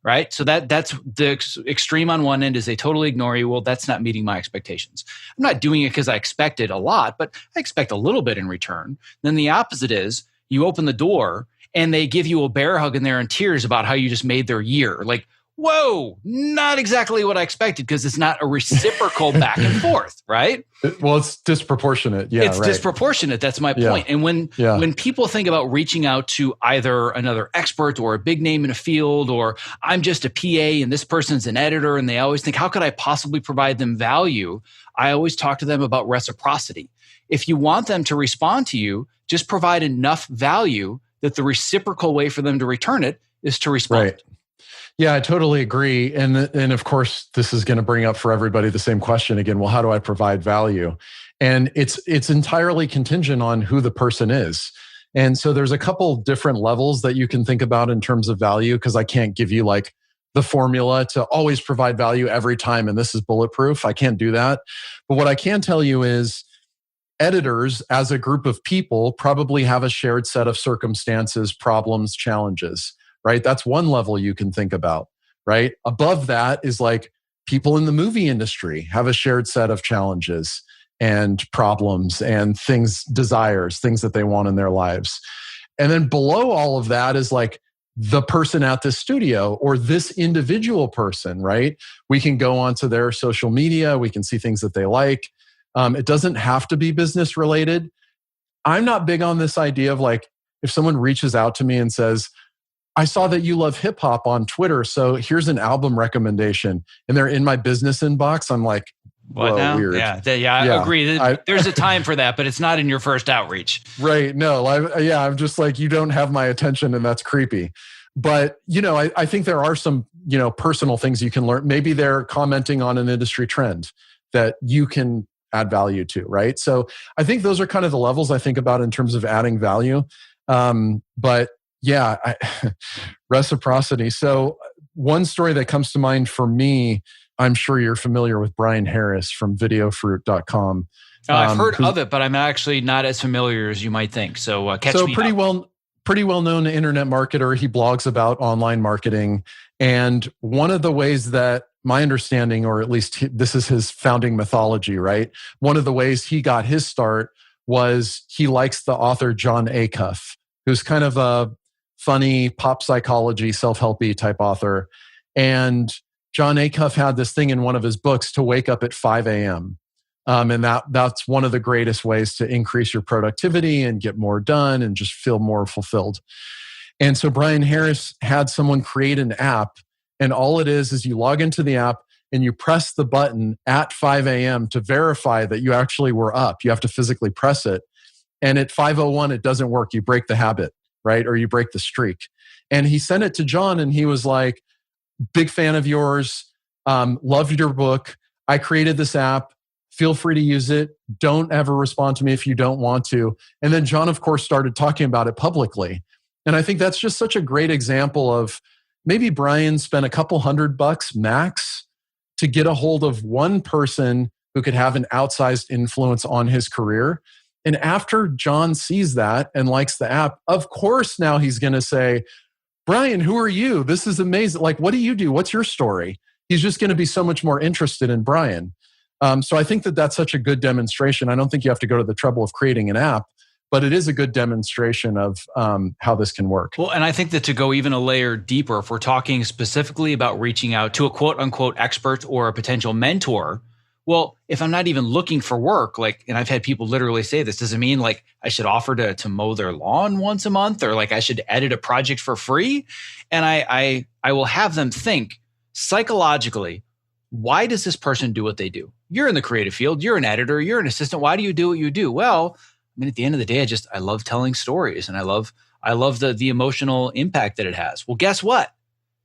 A: Right? So that's the extreme on one end is they totally ignore you. Well, that's not meeting my expectations. I'm not doing it because I expected a lot, but I expect a little bit in return. Then the opposite is you open the door and they give you a bear hug and they're in tears about how you just made their year. Like, whoa, not exactly what I expected because it's not a reciprocal back and forth, right?
B: Well, it's disproportionate. Yeah,
A: it's disproportionate. That's my point. And when people think about reaching out to either another expert or a big name in a field, or I'm just a PA and this person's an editor, and they always think, how could I possibly provide them value? I always talk to them about reciprocity. If you want them to respond to you, just provide enough value that the reciprocal way for them to return it is to respond.
B: Right. Yeah, I totally agree. And of course, this is going to bring up for everybody the same question again. Well, how do I provide value? And it's entirely contingent on who the person is. And so there's a couple different levels that you can think about in terms of value, because I can't give you like the formula to always provide value every time and this is bulletproof. I can't do that. But what I can tell you is editors as a group of people probably have a shared set of circumstances, problems, challenges. Right? That's one level you can think about, right? Above that is like people in the movie industry have a shared set of challenges and problems and things, desires, things that they want in their lives. And then below all of that is like the person at the studio or this individual person, right? We can go onto their social media. We can see things that they like. It doesn't have to be business related. I'm not big on this idea of like, if someone reaches out to me and says, I saw that you love hip hop on Twitter, so here's an album recommendation, and they're in my business inbox. I'm like,
A: what now?
B: Weird.
A: Yeah, I agree. There's a time for that, but it's not in your first outreach.
B: Right. No, I'm just like, you don't have my attention, and that's creepy. But, I think there are some, personal things you can learn. Maybe they're commenting on an industry trend that you can add value to, right? So I think those are kind of the levels I think about in terms of adding value. But yeah, reciprocity. So one story that comes to mind for me, I'm sure you're familiar with Brian Harris from videofruit.com.
A: I've heard of it, but I'm actually not as familiar as you might think. So catch me up.
B: Pretty well-known internet marketer. He blogs about online marketing. And one of the ways that my understanding, or at least this is his founding mythology, right? One of the ways he got his start was he likes the author John Acuff, who's kind of a funny pop psychology, self-helpy type author. And John Acuff had this thing in one of his books to wake up at 5 a.m. And that's one of the greatest ways to increase your productivity and get more done and just feel more fulfilled. And so Brian Harris had someone create an app, and all it is you log into the app and you press the button at 5 a.m. to verify that you actually were up. You have to physically press it. And at 5:01, it doesn't work. You break the habit, right? Or you break the streak. And he sent it to John and he was like, big fan of yours, loved your book. I created this app. Feel free to use it. Don't ever respond to me if you don't want to. And then John, of course, started talking about it publicly. And I think that's just such a great example of maybe Brian spent a couple $100 max to get a hold of one person who could have an outsized influence on his career. And after John sees that and likes the app, of course, now he's going to say, Brian, who are you? This is amazing. Like, what do you do? What's your story? He's just going to be so much more interested in Brian. So I think that that's such a good demonstration. I don't think you have to go to the trouble of creating an app, but it is a good demonstration of how this can work.
A: Well, and I think that to go even a layer deeper, if we're talking specifically about reaching out to a quote unquote expert or a potential mentor, well, if I'm not even looking for work, like, and I've had people literally say this, does it mean like I should offer to mow their lawn once a month, or like I should edit a project for free? And I will have them think psychologically, why does this person do what they do? You're in the creative field, you're an editor, you're an assistant. Why do you do what you do? Well, I mean, at the end of the day, I love telling stories, and I love the emotional impact that it has. Well, guess what?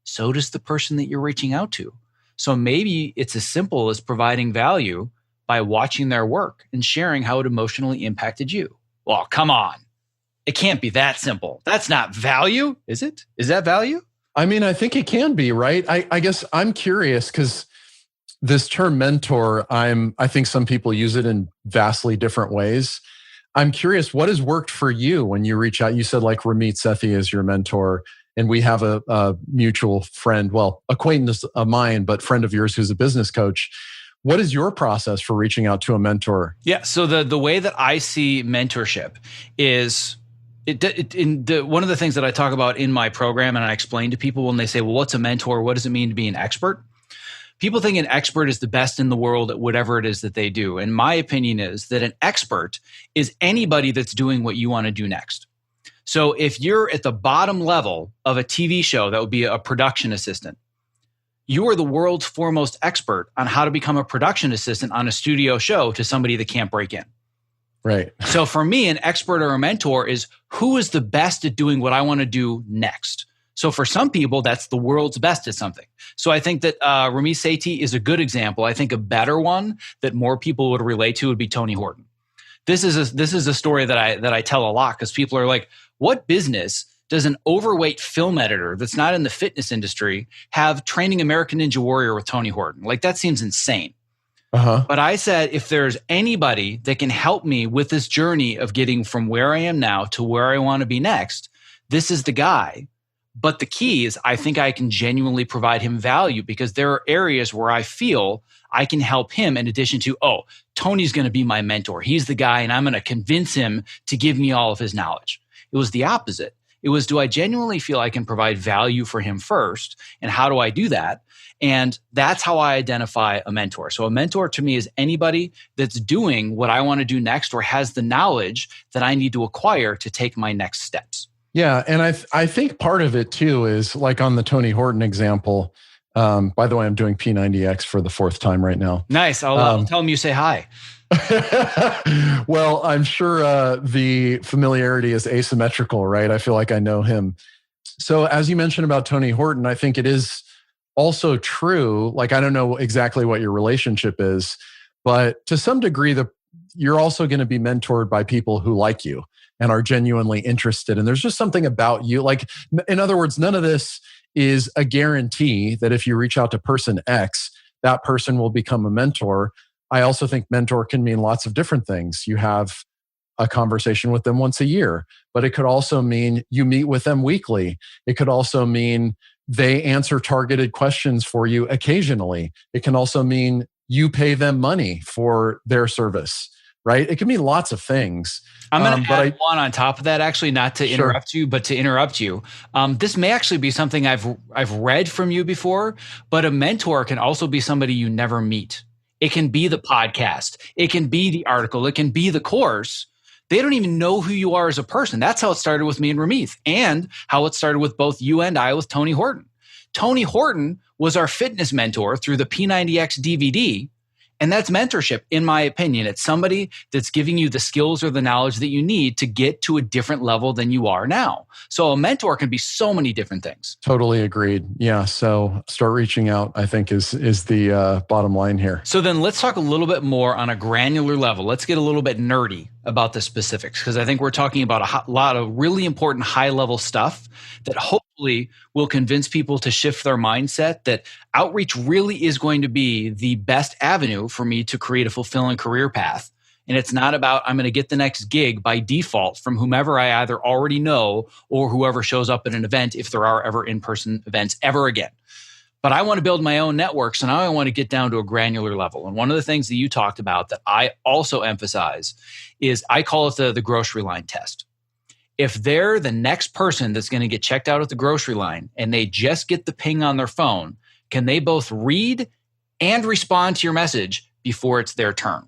A: So does the person that you're reaching out to. So maybe it's as simple as providing value by watching their work and sharing how it emotionally impacted you. Well, come on. It can't be that simple. That's not value, is it? Is that value?
B: I mean, I think it can be, right? I guess I'm curious because this term mentor, I think some people use it in vastly different ways. I'm curious, what has worked for you when you reach out? You said like Ramit Sethi is your mentor, and we have a mutual friend, well, acquaintance of mine, but friend of yours who's a business coach. What is your process for reaching out to a mentor?
A: Yeah, so the way that I see mentorship is one of the things that I talk about in my program, and I explain to people when they say, well, what's a mentor? What does it mean to be an expert? People think an expert is the best in the world at whatever it is that they do. And my opinion is that an expert is anybody that's doing what you want to do next. So if you're at the bottom level of a TV show, that would be a production assistant. You are the world's foremost expert on how to become a production assistant on a studio show to somebody that can't break in.
B: Right.
A: So for me, an expert or a mentor is who is the best at doing what I want to do next. So for some people, that's the world's best at something. So I think that Ramit Sethi is a good example. I think a better one that more people would relate to would be Tony Horton. This is a story that I tell a lot because people are like, what business does an overweight film editor that's not in the fitness industry have training American Ninja Warrior with Tony Horton? Like, that seems insane. But I said, if there's anybody that can help me with this journey of getting from where I am now to where I want to be next, this is the guy. But the key is I think I can genuinely provide him value because there are areas where I feel I can help him in addition to, oh, Tony's going to be my mentor. He's the guy, and I'm going to convince him to give me all of his knowledge. It was the opposite. It was, do I genuinely feel I can provide value for him first? And how do I do that? And that's how I identify a mentor. So a mentor to me is anybody that's doing what I want to do next or has the knowledge that I need to acquire to take my next steps.
B: Yeah. And I think part of it too is like on the Tony Horton example. By the way, I'm doing P90X for the 4th time right now.
A: Nice. I'll tell him you say hi.
B: Well, I'm sure the familiarity is asymmetrical, right? I feel like I know him. So as you mentioned about Tony Horton, I think it is also true. Like, I don't know exactly what your relationship is, but to some degree, you're also going to be mentored by people who like you and are genuinely interested. And there's just something about you. Like, in other words, none of this is a guarantee that if you reach out to person X, that person will become a mentor. I also think mentor can mean lots of different things. You have a conversation with them once a year, but it could also mean you meet with them weekly. It could also mean they answer targeted questions for you occasionally. It can also mean you pay them money for their service. right? It can mean lots of things.
A: I'm going to add one on top of that, actually, not to interrupt you, but to interrupt you. This may actually be something I've read from you before, but a mentor can also be somebody you never meet. It can be the podcast. It can be the article. It can be the course. They don't even know who you are as a person. That's how it started with me and Ramith, and how it started with both you and I with Tony Horton. Tony Horton was our fitness mentor through the P90X DVD. And that's mentorship, in my opinion. It's somebody that's giving you the skills or the knowledge that you need to get to a different level than you are now. So a mentor can be so many different things.
B: Totally agreed. Yeah. So start reaching out, I think is the bottom line here.
A: So then let's talk a little bit more on a granular level. Let's get a little bit nerdy about the specifics, because I think we're talking about a lot of really important high level stuff that hopefully will convince people to shift their mindset that outreach really is going to be the best avenue for me to create a fulfilling career path. And it's not about I'm going to get the next gig by default from whomever I either already know or whoever shows up at an event, if there are ever in-person events ever again. But I want to build my own network. So now I want to get down to a granular level. And one of the things that you talked about that I also emphasize is I call it the grocery line test. If they're the next person that's going to get checked out at the grocery line and they just get the ping on their phone, can they both read and respond to your message before it's their turn?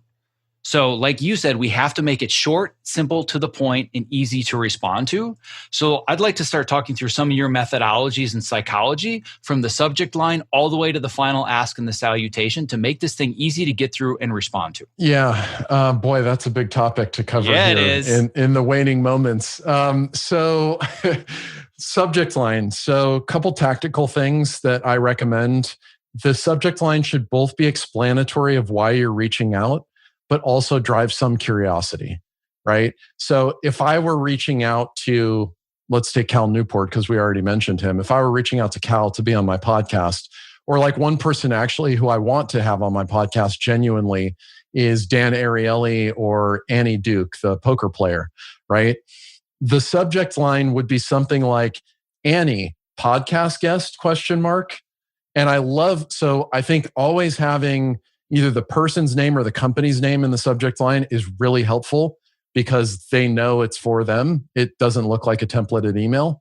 A: So like you said, we have to make it short, simple, to the point, and easy to respond to. So I'd like to start talking through some of your methodologies and psychology from the subject line all the way to the final ask and the salutation to make this thing easy to get through and respond to.
B: Yeah. Boy, that's a big topic to cover
A: here
B: it is. In the waning moments. So subject line. So a couple tactical things that I recommend. The subject line should both be explanatory of why you're reaching out, but also drive some curiosity, right? So if I were reaching out to, let's take Cal Newport, because we already mentioned him. If I were reaching out to Cal to be on my podcast, or like one person actually who I want to have on my podcast genuinely is Dan Ariely or Annie Duke, the poker player, right? The subject line would be something like, Annie, podcast guest, ? And I think always having either the person's name or the company's name in the subject line is really helpful because they know it's for them. It doesn't look like a templated email.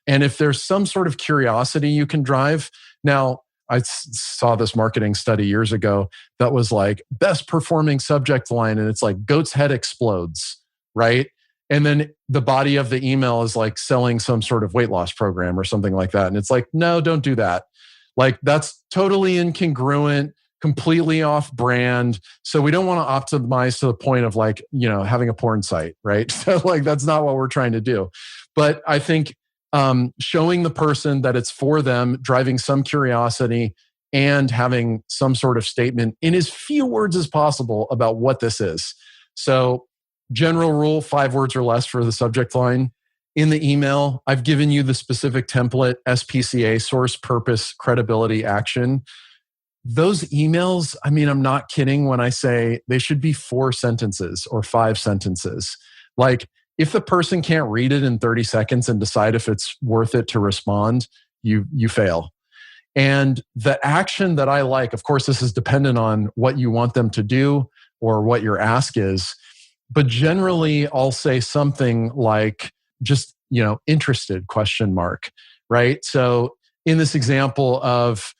B: And if there's some sort of curiosity you can drive. Now, I saw this marketing study years ago that was like best performing subject line. And it's like goat's head explodes, right? And then the body of the email is like selling some sort of weight loss program or something like that. And it's like, no, don't do that. Like that's totally incongruent, completely off brand. So we don't want to optimize to the point of like, having a porn site, right? So like, that's not what we're trying to do. But I think showing the person that it's for them, driving some curiosity and having some sort of statement in as few words as possible about what this is. So general rule, 5 words or less for the subject line. In the email, I've given you the specific template, SPCA, source, purpose, credibility, action. Those emails, I mean, I'm not kidding when I say they should be 4 sentences or 5 sentences. Like if the person can't read it in 30 seconds and decide if it's worth it to respond, you fail. And the action that I like, of course, this is dependent on what you want them to do or what your ask is. But generally, I'll say something like just, interested ? Right? So in this example of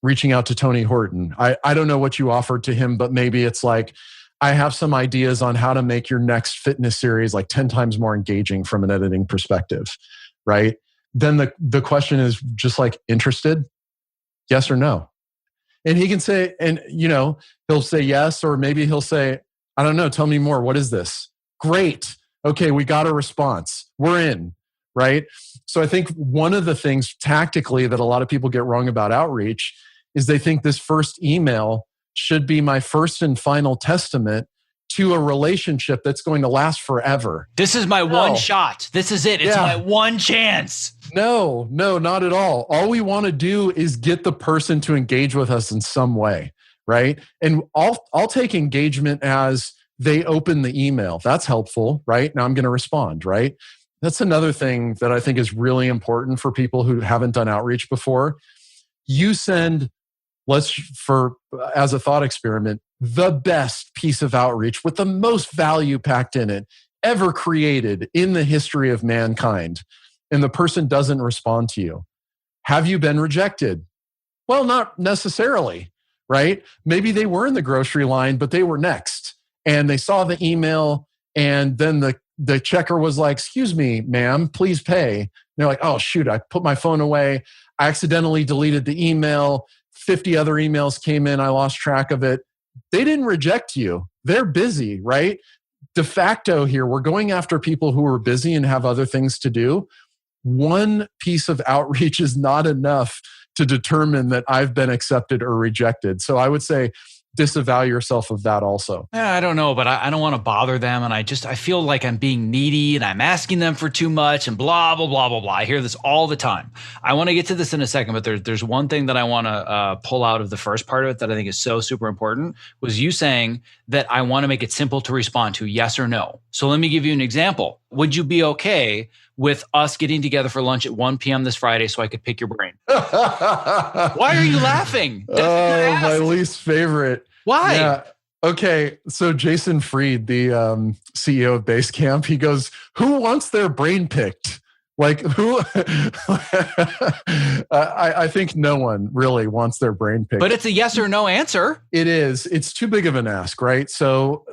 B: reaching out to Tony Horton. I don't know what you offered to him, but maybe it's like, I have some ideas on how to make your next fitness series like 10 times more engaging from an editing perspective, right? Then the question is just like, interested? Yes or no? And he can say, and he'll say yes, or maybe he'll say, I don't know, tell me more. What is this? Great. Okay, we got a response. We're in. Right? So I think one of the things tactically that a lot of people get wrong about outreach is they think this first email should be my first and final testament to a relationship that's going to last forever.
A: This is my one shot. This is it. It's my one chance.
B: No, not at all. All we want to do is get the person to engage with us in some way, right? And I'll take engagement as they open the email. That's helpful, right? Now I'm going to respond, right? That's another thing that I think is really important for people who haven't done outreach before. You send as a thought experiment, the best piece of outreach with the most value packed in it ever created in the history of mankind, and the person doesn't respond to you. Have you been rejected? Well, not necessarily, right? Maybe they were in the grocery line, but they were next and they saw the email, and then the checker was like, "Excuse me, ma'am, please pay." And they're like, "Oh, shoot, I put my phone away. I accidentally deleted the email. 50 other emails came in. I lost track of it." They didn't reject you. They're busy, right? De facto here, we're going after people who are busy and have other things to do. One piece of outreach is not enough to determine that I've been accepted or rejected. So I would say disavow yourself of that also.
A: Yeah, I don't know, but I don't want to bother them. And I feel like I'm being needy and I'm asking them for too much and blah, blah, blah, blah, blah. I hear this all the time. I want to get to this in a second, but there's one thing that I want to pull out of the first part of it that I think is so super important, was you saying that I want to make it simple to respond to, yes or no. So let me give you an example. Would you be okay with us getting together for lunch at 1 p.m. this Friday so I could pick your brain? Why are you laughing?
B: Oh, my least favorite.
A: Why?
B: Yeah. Okay. So Jason Fried, the CEO of Basecamp, he goes, "Who wants their brain picked?" Like who? I think no one really wants their brain picked.
A: But it's a yes or no answer.
B: It is. It's too big of an ask, right? So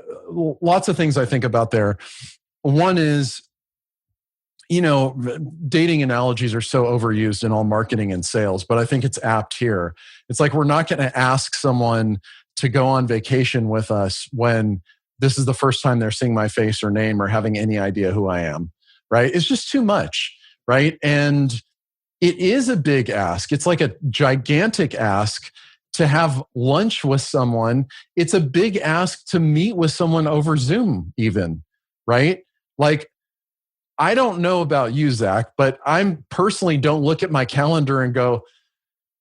B: lots of things I think about there. One is, dating analogies are so overused in all marketing and sales, but I think it's apt here. It's like we're not going to ask someone to go on vacation with us when this is the first time they're seeing my face or name or having any idea who I am, right? It's just too much, right? And it is a big ask. It's like a gigantic ask to have lunch with someone. It's a big ask to meet with someone over Zoom even, right? Like, I don't know about you, Zach, but I personally don't look at my calendar and go,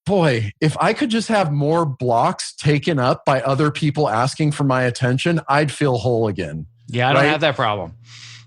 B: boy, if I could just have more blocks taken up by other people asking for my attention, I'd feel whole again.
A: Yeah, I don't have that problem.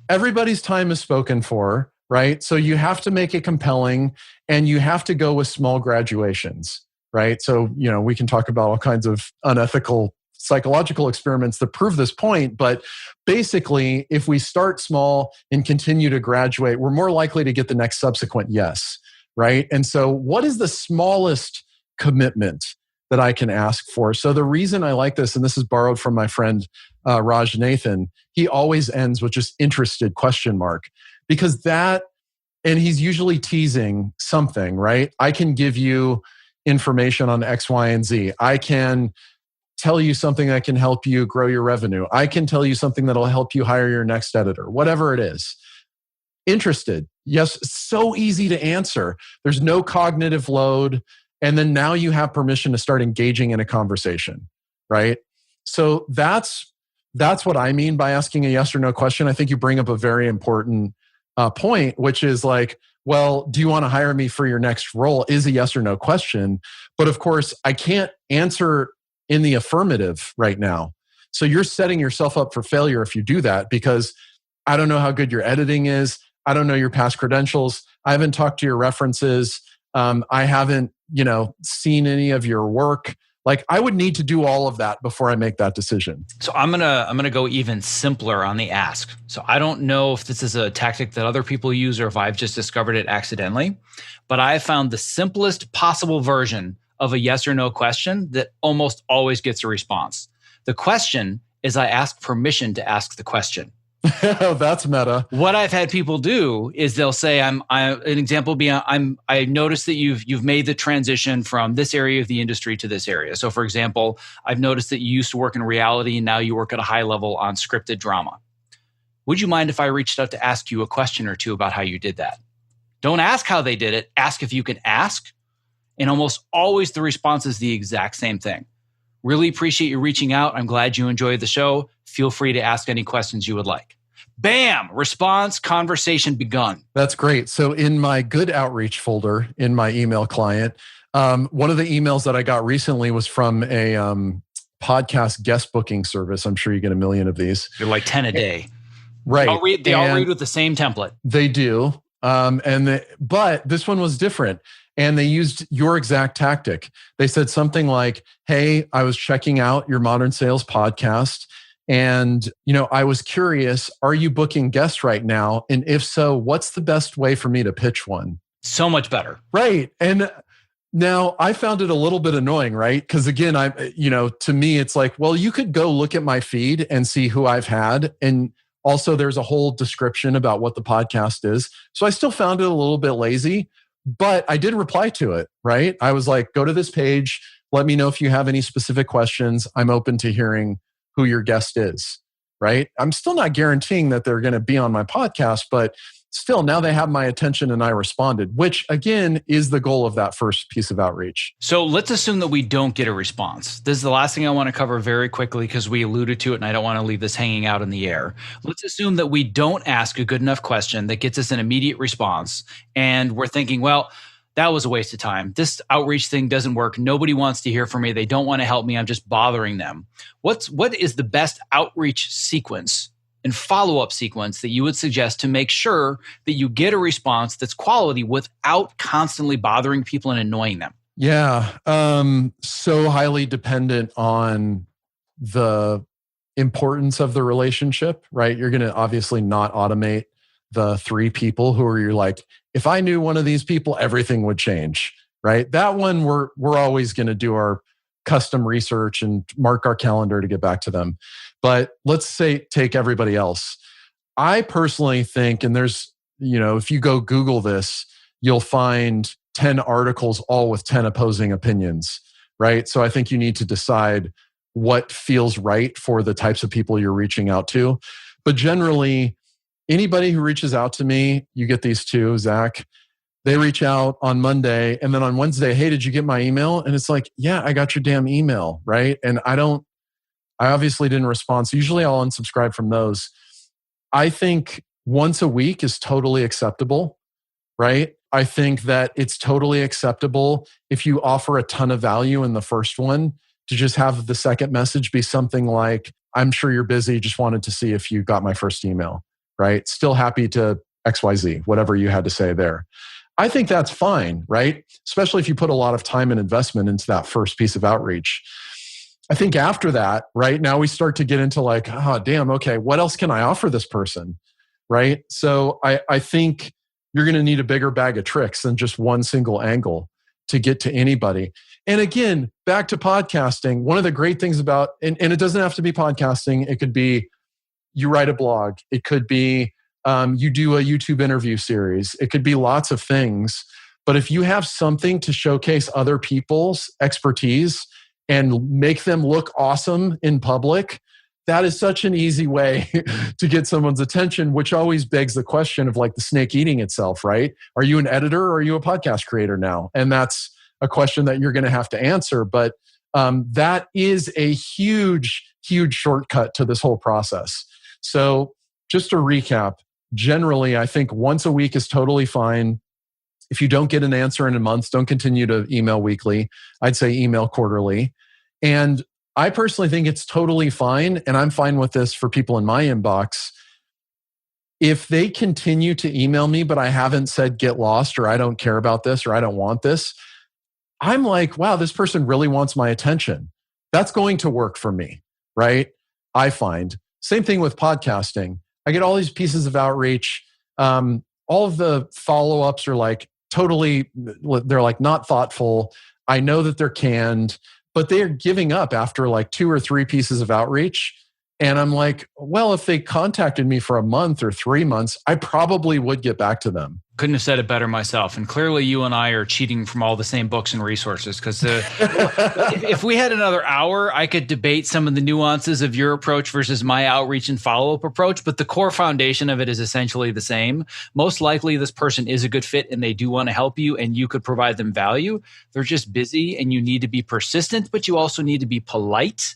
B: Everybody's time is spoken for, right? So you have to make it compelling, and you have to go with small graduations, right? So, we can talk about all kinds of unethical psychological experiments that prove this point. But basically, if we start small and continue to graduate, we're more likely to get the next subsequent yes, right? And so what is the smallest commitment that I can ask for? So the reason I like this, and this is borrowed from my friend Raj Nathan, he always ends with just interested ? Because that, and he's usually teasing something, right? I can give you information on X, Y, and Z. I can tell you something that can help you grow your revenue. I can tell you something that'll help you hire your next editor, whatever it is. Interested. Yes, so easy to answer. There's no cognitive load. And then now you have permission to start engaging in a conversation, right? So that's what I mean by asking a yes or no question. I think you bring up a very important point, which is like, well, do you want to hire me for your next role? Is a yes or no question. But of course, I can't answer in the affirmative right now. So you're setting yourself up for failure if you do that, because I don't know how good your editing is. I don't know your past credentials. I haven't talked to your references. I haven't, seen any of your work. Like, I would need to do all of that before I make that decision.
A: So I'm gonna go even simpler on the ask. So I don't know if this is a tactic that other people use or if I've just discovered it accidentally, but I found the simplest possible version of a yes or no question that almost always gets a response. The question is, I ask permission to ask the question.
B: Oh, that's meta.
A: What I've had people do is they'll say, an example being, I noticed that you've made the transition from this area of the industry to this area. So for example, I've noticed that you used to work in reality and now you work at a high level on scripted drama. Would you mind if I reached out to ask you a question or two about how you did that? Don't ask how they did it. Ask if you can ask. And almost always the response is the exact same thing. Really appreciate you reaching out. I'm glad you enjoyed the show. Feel free to ask any questions you would like. Bam! Response, conversation begun.
B: That's great. So in my good outreach folder in my email client, one of the emails that I got recently was from a podcast guest booking service. I'm sure you get a million of these.
A: You're like 10 a day.
B: Right.
A: They all read with the same template.
B: They do. But this one was different. And they used your exact tactic. They said something like, hey, I was checking out your Modern Sales podcast. And, I was curious, are you booking guests right now? And if so, what's the best way for me to pitch one?
A: So much better.
B: Right. And now I found it a little bit annoying, right? Because again, to me, it's like, well, you could go look at my feed and see who I've had. And also there's a whole description about what the podcast is. So I still found it a little bit lazy, but I did reply to it, right? I was like, go to this page. Let me know if you have any specific questions. I'm open to hearing who your guest is, right? I'm still not guaranteeing that they're going to be on my podcast, but still, now they have my attention and I responded, which again is the goal of that first piece of outreach.
A: So let's assume that we don't get a response. This is the last thing I want to cover very quickly because we alluded to it and I don't want to leave this hanging out in the air. Let's assume that we don't ask a good enough question that gets us an immediate response. And we're thinking, well, that was a waste of time. This outreach thing doesn't work. Nobody wants to hear from me. They don't want to help me. I'm just bothering them. What is the best outreach sequence and follow-up sequence that you would suggest to make sure that you get a response that's quality without constantly bothering people and annoying them?
B: Yeah. So highly dependent on the importance of the relationship, right? You're going to obviously not automate the 3 people who are you're like, if I knew one of these people, everything would change, right? That one, we're always going to do our custom research and mark our calendar to get back to them. But let's say take everybody else. I personally think, and there's, if you go Google this, you'll find 10 articles all with 10 opposing opinions, right? So I think you need to decide what feels right for the types of people you're reaching out to. But generally, anybody who reaches out to me, you get these 2, Zach, they reach out on Monday and then on Wednesday, hey, did you get my email? And it's like, yeah, I got your damn email, right? And I obviously didn't respond. So usually I'll unsubscribe from those. I think once a week is totally acceptable, right? I think that it's totally acceptable if you offer a ton of value in the first one to just have the second message be something like, I'm sure you're busy, just wanted to see if you got my first email, right? Still happy to XYZ, whatever you had to say there. I think that's fine, right? Especially if you put a lot of time and investment into that first piece of outreach. I think after that, right, now we start to get into like, oh, damn, okay, what else can I offer this person, right? So I think you're going to need a bigger bag of tricks than just one single angle to get to anybody. And again, back to podcasting, one of the great things about, and it doesn't have to be podcasting, it could be you write a blog, it could be you do a YouTube interview series, it could be lots of things. But if you have something to showcase other people's expertise and make them look awesome in public, that is such an easy way to get someone's attention, which always begs the question of like the snake eating itself, right? Are you an editor or are you a podcast creator now? And that's a question that you're going to have to answer. But that is a huge, huge shortcut to this whole process. So just to recap, generally, I think once a week is totally fine. If you don't get an answer in a month, don't continue to email weekly. I'd say email quarterly. And I personally think it's totally fine, and I'm fine with this for people in my inbox. If they continue to email me, but I haven't said get lost or I don't care about this or I don't want this, I'm like, wow, this person really wants my attention. That's going to work for me, right? I find. Same thing with podcasting. I get all these pieces of outreach. All of the follow-ups are like totally, they're like not thoughtful. I know that they're canned, but they're giving up after like 2 or 3 pieces of outreach. And I'm like, well, if they contacted me for a month or 3 months, I probably would get back to them.
A: Couldn't have said it better myself. And clearly you and I are cheating from all the same books and resources because if we had another hour, I could debate some of the nuances of your approach versus my outreach and follow-up approach. But the core foundation of it is essentially the same. Most likely this person is a good fit and they do want to help you and you could provide them value. They're just busy and you need to be persistent, but you also need to be polite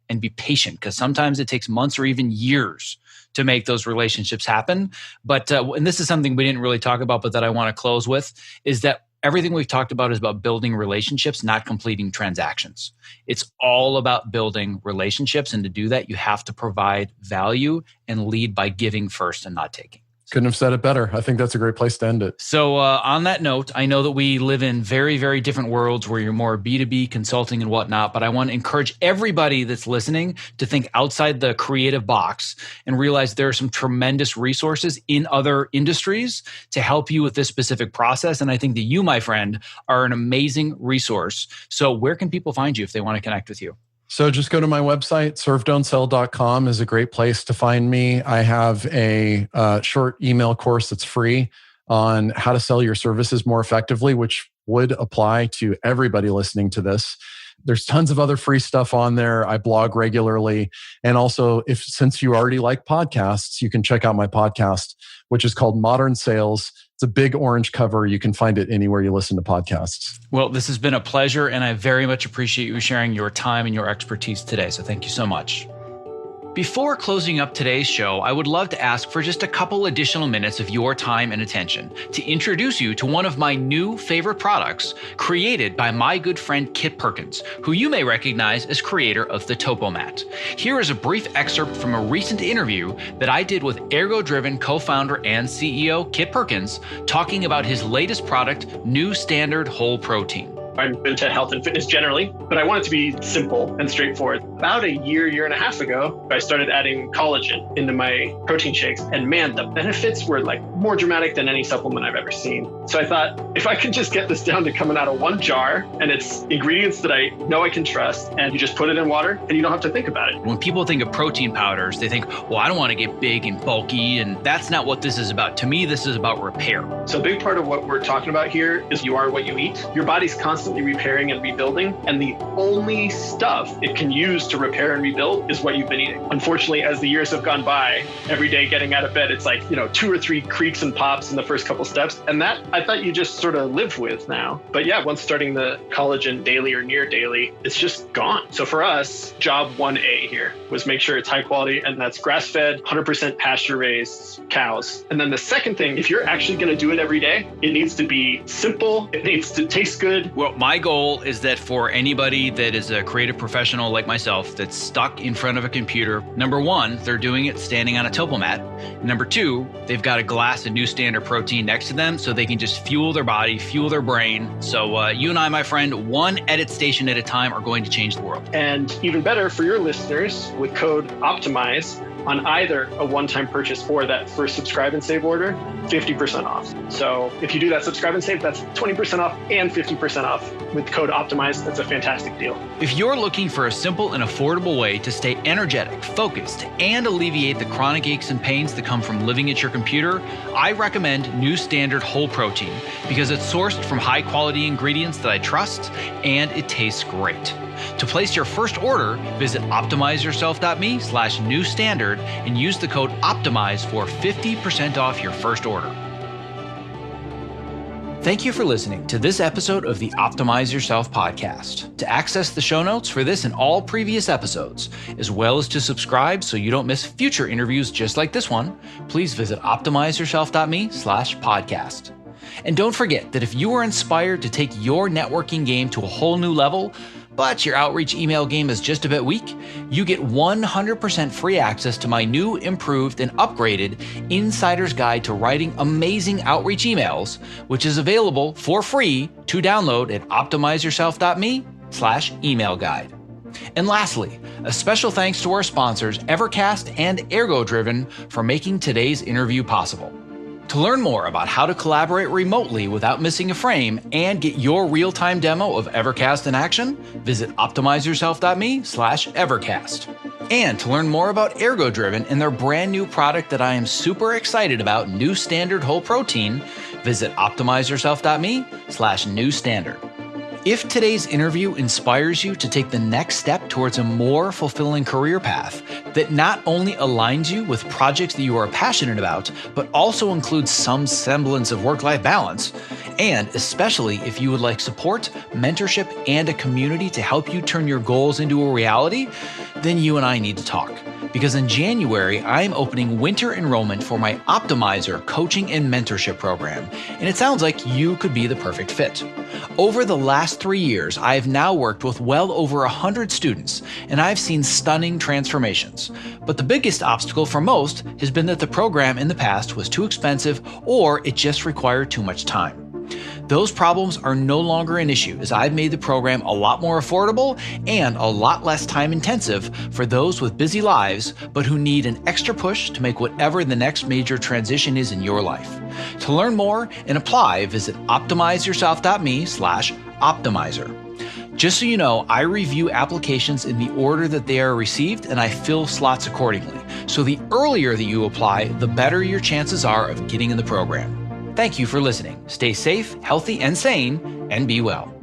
A: and be patient because sometimes it takes months or even years to make those relationships happen. But, and this is something we didn't really talk about, but that I want to close with, is that everything we've talked about is about building relationships, not completing transactions. It's all about building relationships. And to do that, you have to provide value and lead by giving first and not taking.
B: Couldn't have said it better. I think that's a great place to end it.
A: So on that note, I know that we live in very, very different worlds where you're more B2B consulting and whatnot, but I want to encourage everybody that's listening to think outside the creative box and realize there are some tremendous resources in other industries to help you with this specific process. And I think that you, my friend, are an amazing resource. So where can people find you if they want to connect with you?
B: So just go to my website, servedon'tsell.com is a great place to find me. I have a short email course that's free on how to sell your services more effectively, which would apply to everybody listening to this. There's tons of other free stuff on there. I blog regularly. And also, since you already like podcasts, you can check out my podcast, which is called Modern Sales. It's a big orange cover. You can find it anywhere you listen to podcasts.
A: Well, this has been a pleasure, and I very much appreciate you sharing your time and your expertise today. So thank you so much. Before closing up today's show, I would love to ask for just a couple additional minutes of your time and attention to introduce you to one of my new favorite products created by my good friend Kit Perkins, who you may recognize as creator of the Topomat. Here is a brief excerpt from a recent interview that I did with Ergo-Driven co-founder and CEO Kit Perkins, talking about his latest product, New Standard Whole Protein.
E: I'm into health and fitness generally, but I want it to be simple and straightforward. About a year and a half ago, I started adding collagen into my protein shakes. And man, the benefits were like more dramatic than any supplement I've ever seen. So I thought, if I could just get this down to coming out of one jar and it's ingredients that I know I can trust, and you just put it in water and you don't have to think about it.
A: When people think of protein powders, they think, well, I don't want to get big and bulky. And that's not what this is about. To me, this is about repair.
E: So a big part of what we're talking about here is you are what you eat. Your body's constantly repairing and rebuilding, and the only stuff it can use to repair and rebuild is what you've been eating. Unfortunately, as the years have gone by, every day getting out of bed, it's like, 2 or 3 creaks and pops in the first couple steps, and that I thought you just sort of live with now. But yeah, once starting the collagen daily or near daily, it's just gone. So for us, job 1A here was make sure it's high quality, and that's grass-fed, 100% pasture-raised cows. And then the second thing, if you're actually going to do it every day, it needs to be simple, it needs to taste good.
A: Well, my goal is that for anybody that is a creative professional like myself that's stuck in front of a computer, number one, they're doing it standing on a Topomat. Number two, they've got a glass of New Standard Protein next to them so they can just fuel their body, fuel their brain. So you and I, my friend, one edit station at a time are going to change the world.
E: And even better for your listeners, with code OPTIMIZE, on either a one-time purchase or that first subscribe and save order, 50% off. So if you do that subscribe and save, that's 20% off and 50% off with code OPTIMIZE. That's a fantastic deal.
A: If you're looking for a simple and affordable way to stay energetic, focused, and alleviate the chronic aches and pains that come from living at your computer, I recommend New Standard Whole Protein because it's sourced from high-quality ingredients that I trust and it tastes great. To place your first order, visit optimizeyourself.me/newstandard and use the code OPTIMIZE for 50% off your first order. Thank you for listening to this episode of the Optimize Yourself podcast. To access the show notes for this and all previous episodes, as well as to subscribe so you don't miss future interviews just like this one, please visit optimizeyourself.me/podcast. And don't forget that if you are inspired to take your networking game to a whole new level, but your outreach email game is just a bit weak, you get 100% free access to my new, improved, and upgraded Insider's Guide to Writing Amazing Outreach Emails, which is available for free to download at optimizeyourself.me/email guide. And lastly, a special thanks to our sponsors, Evercast and Ergo-Driven, for making today's interview possible. To learn more about how to collaborate remotely without missing a frame and get your real-time demo of Evercast in action, visit optimizeyourself.me/Evercast. And to learn more about Ergo-Driven and their brand new product that I am super excited about, New Standard Whole Protein, visit optimizeyourself.me/newstandard. If today's interview inspires you to take the next step towards a more fulfilling career path that not only aligns you with projects that you are passionate about, but also includes some semblance of work-life balance, and especially if you would like support, mentorship, and a community to help you turn your goals into a reality, then you and I need to talk. because in January, I'm opening winter enrollment for my Optimizer coaching and mentorship program, and it sounds like you could be the perfect fit. Over the last 3 years, I have now worked with well over 100 students, and I've seen stunning transformations. But the biggest obstacle for most has been that the program in the past was too expensive or it just required too much time. Those problems are no longer an issue, as I've made the program a lot more affordable and a lot less time intensive for those with busy lives, but who need an extra push to make whatever the next major transition is in your life. To learn more and apply, visit optimizeyourself.me/optimizer. Just so you know, I review applications in the order that they are received, and I fill slots accordingly. So the earlier that you apply, the better your chances are of getting in the program. Thank you for listening. Stay safe, healthy, and sane, and be well.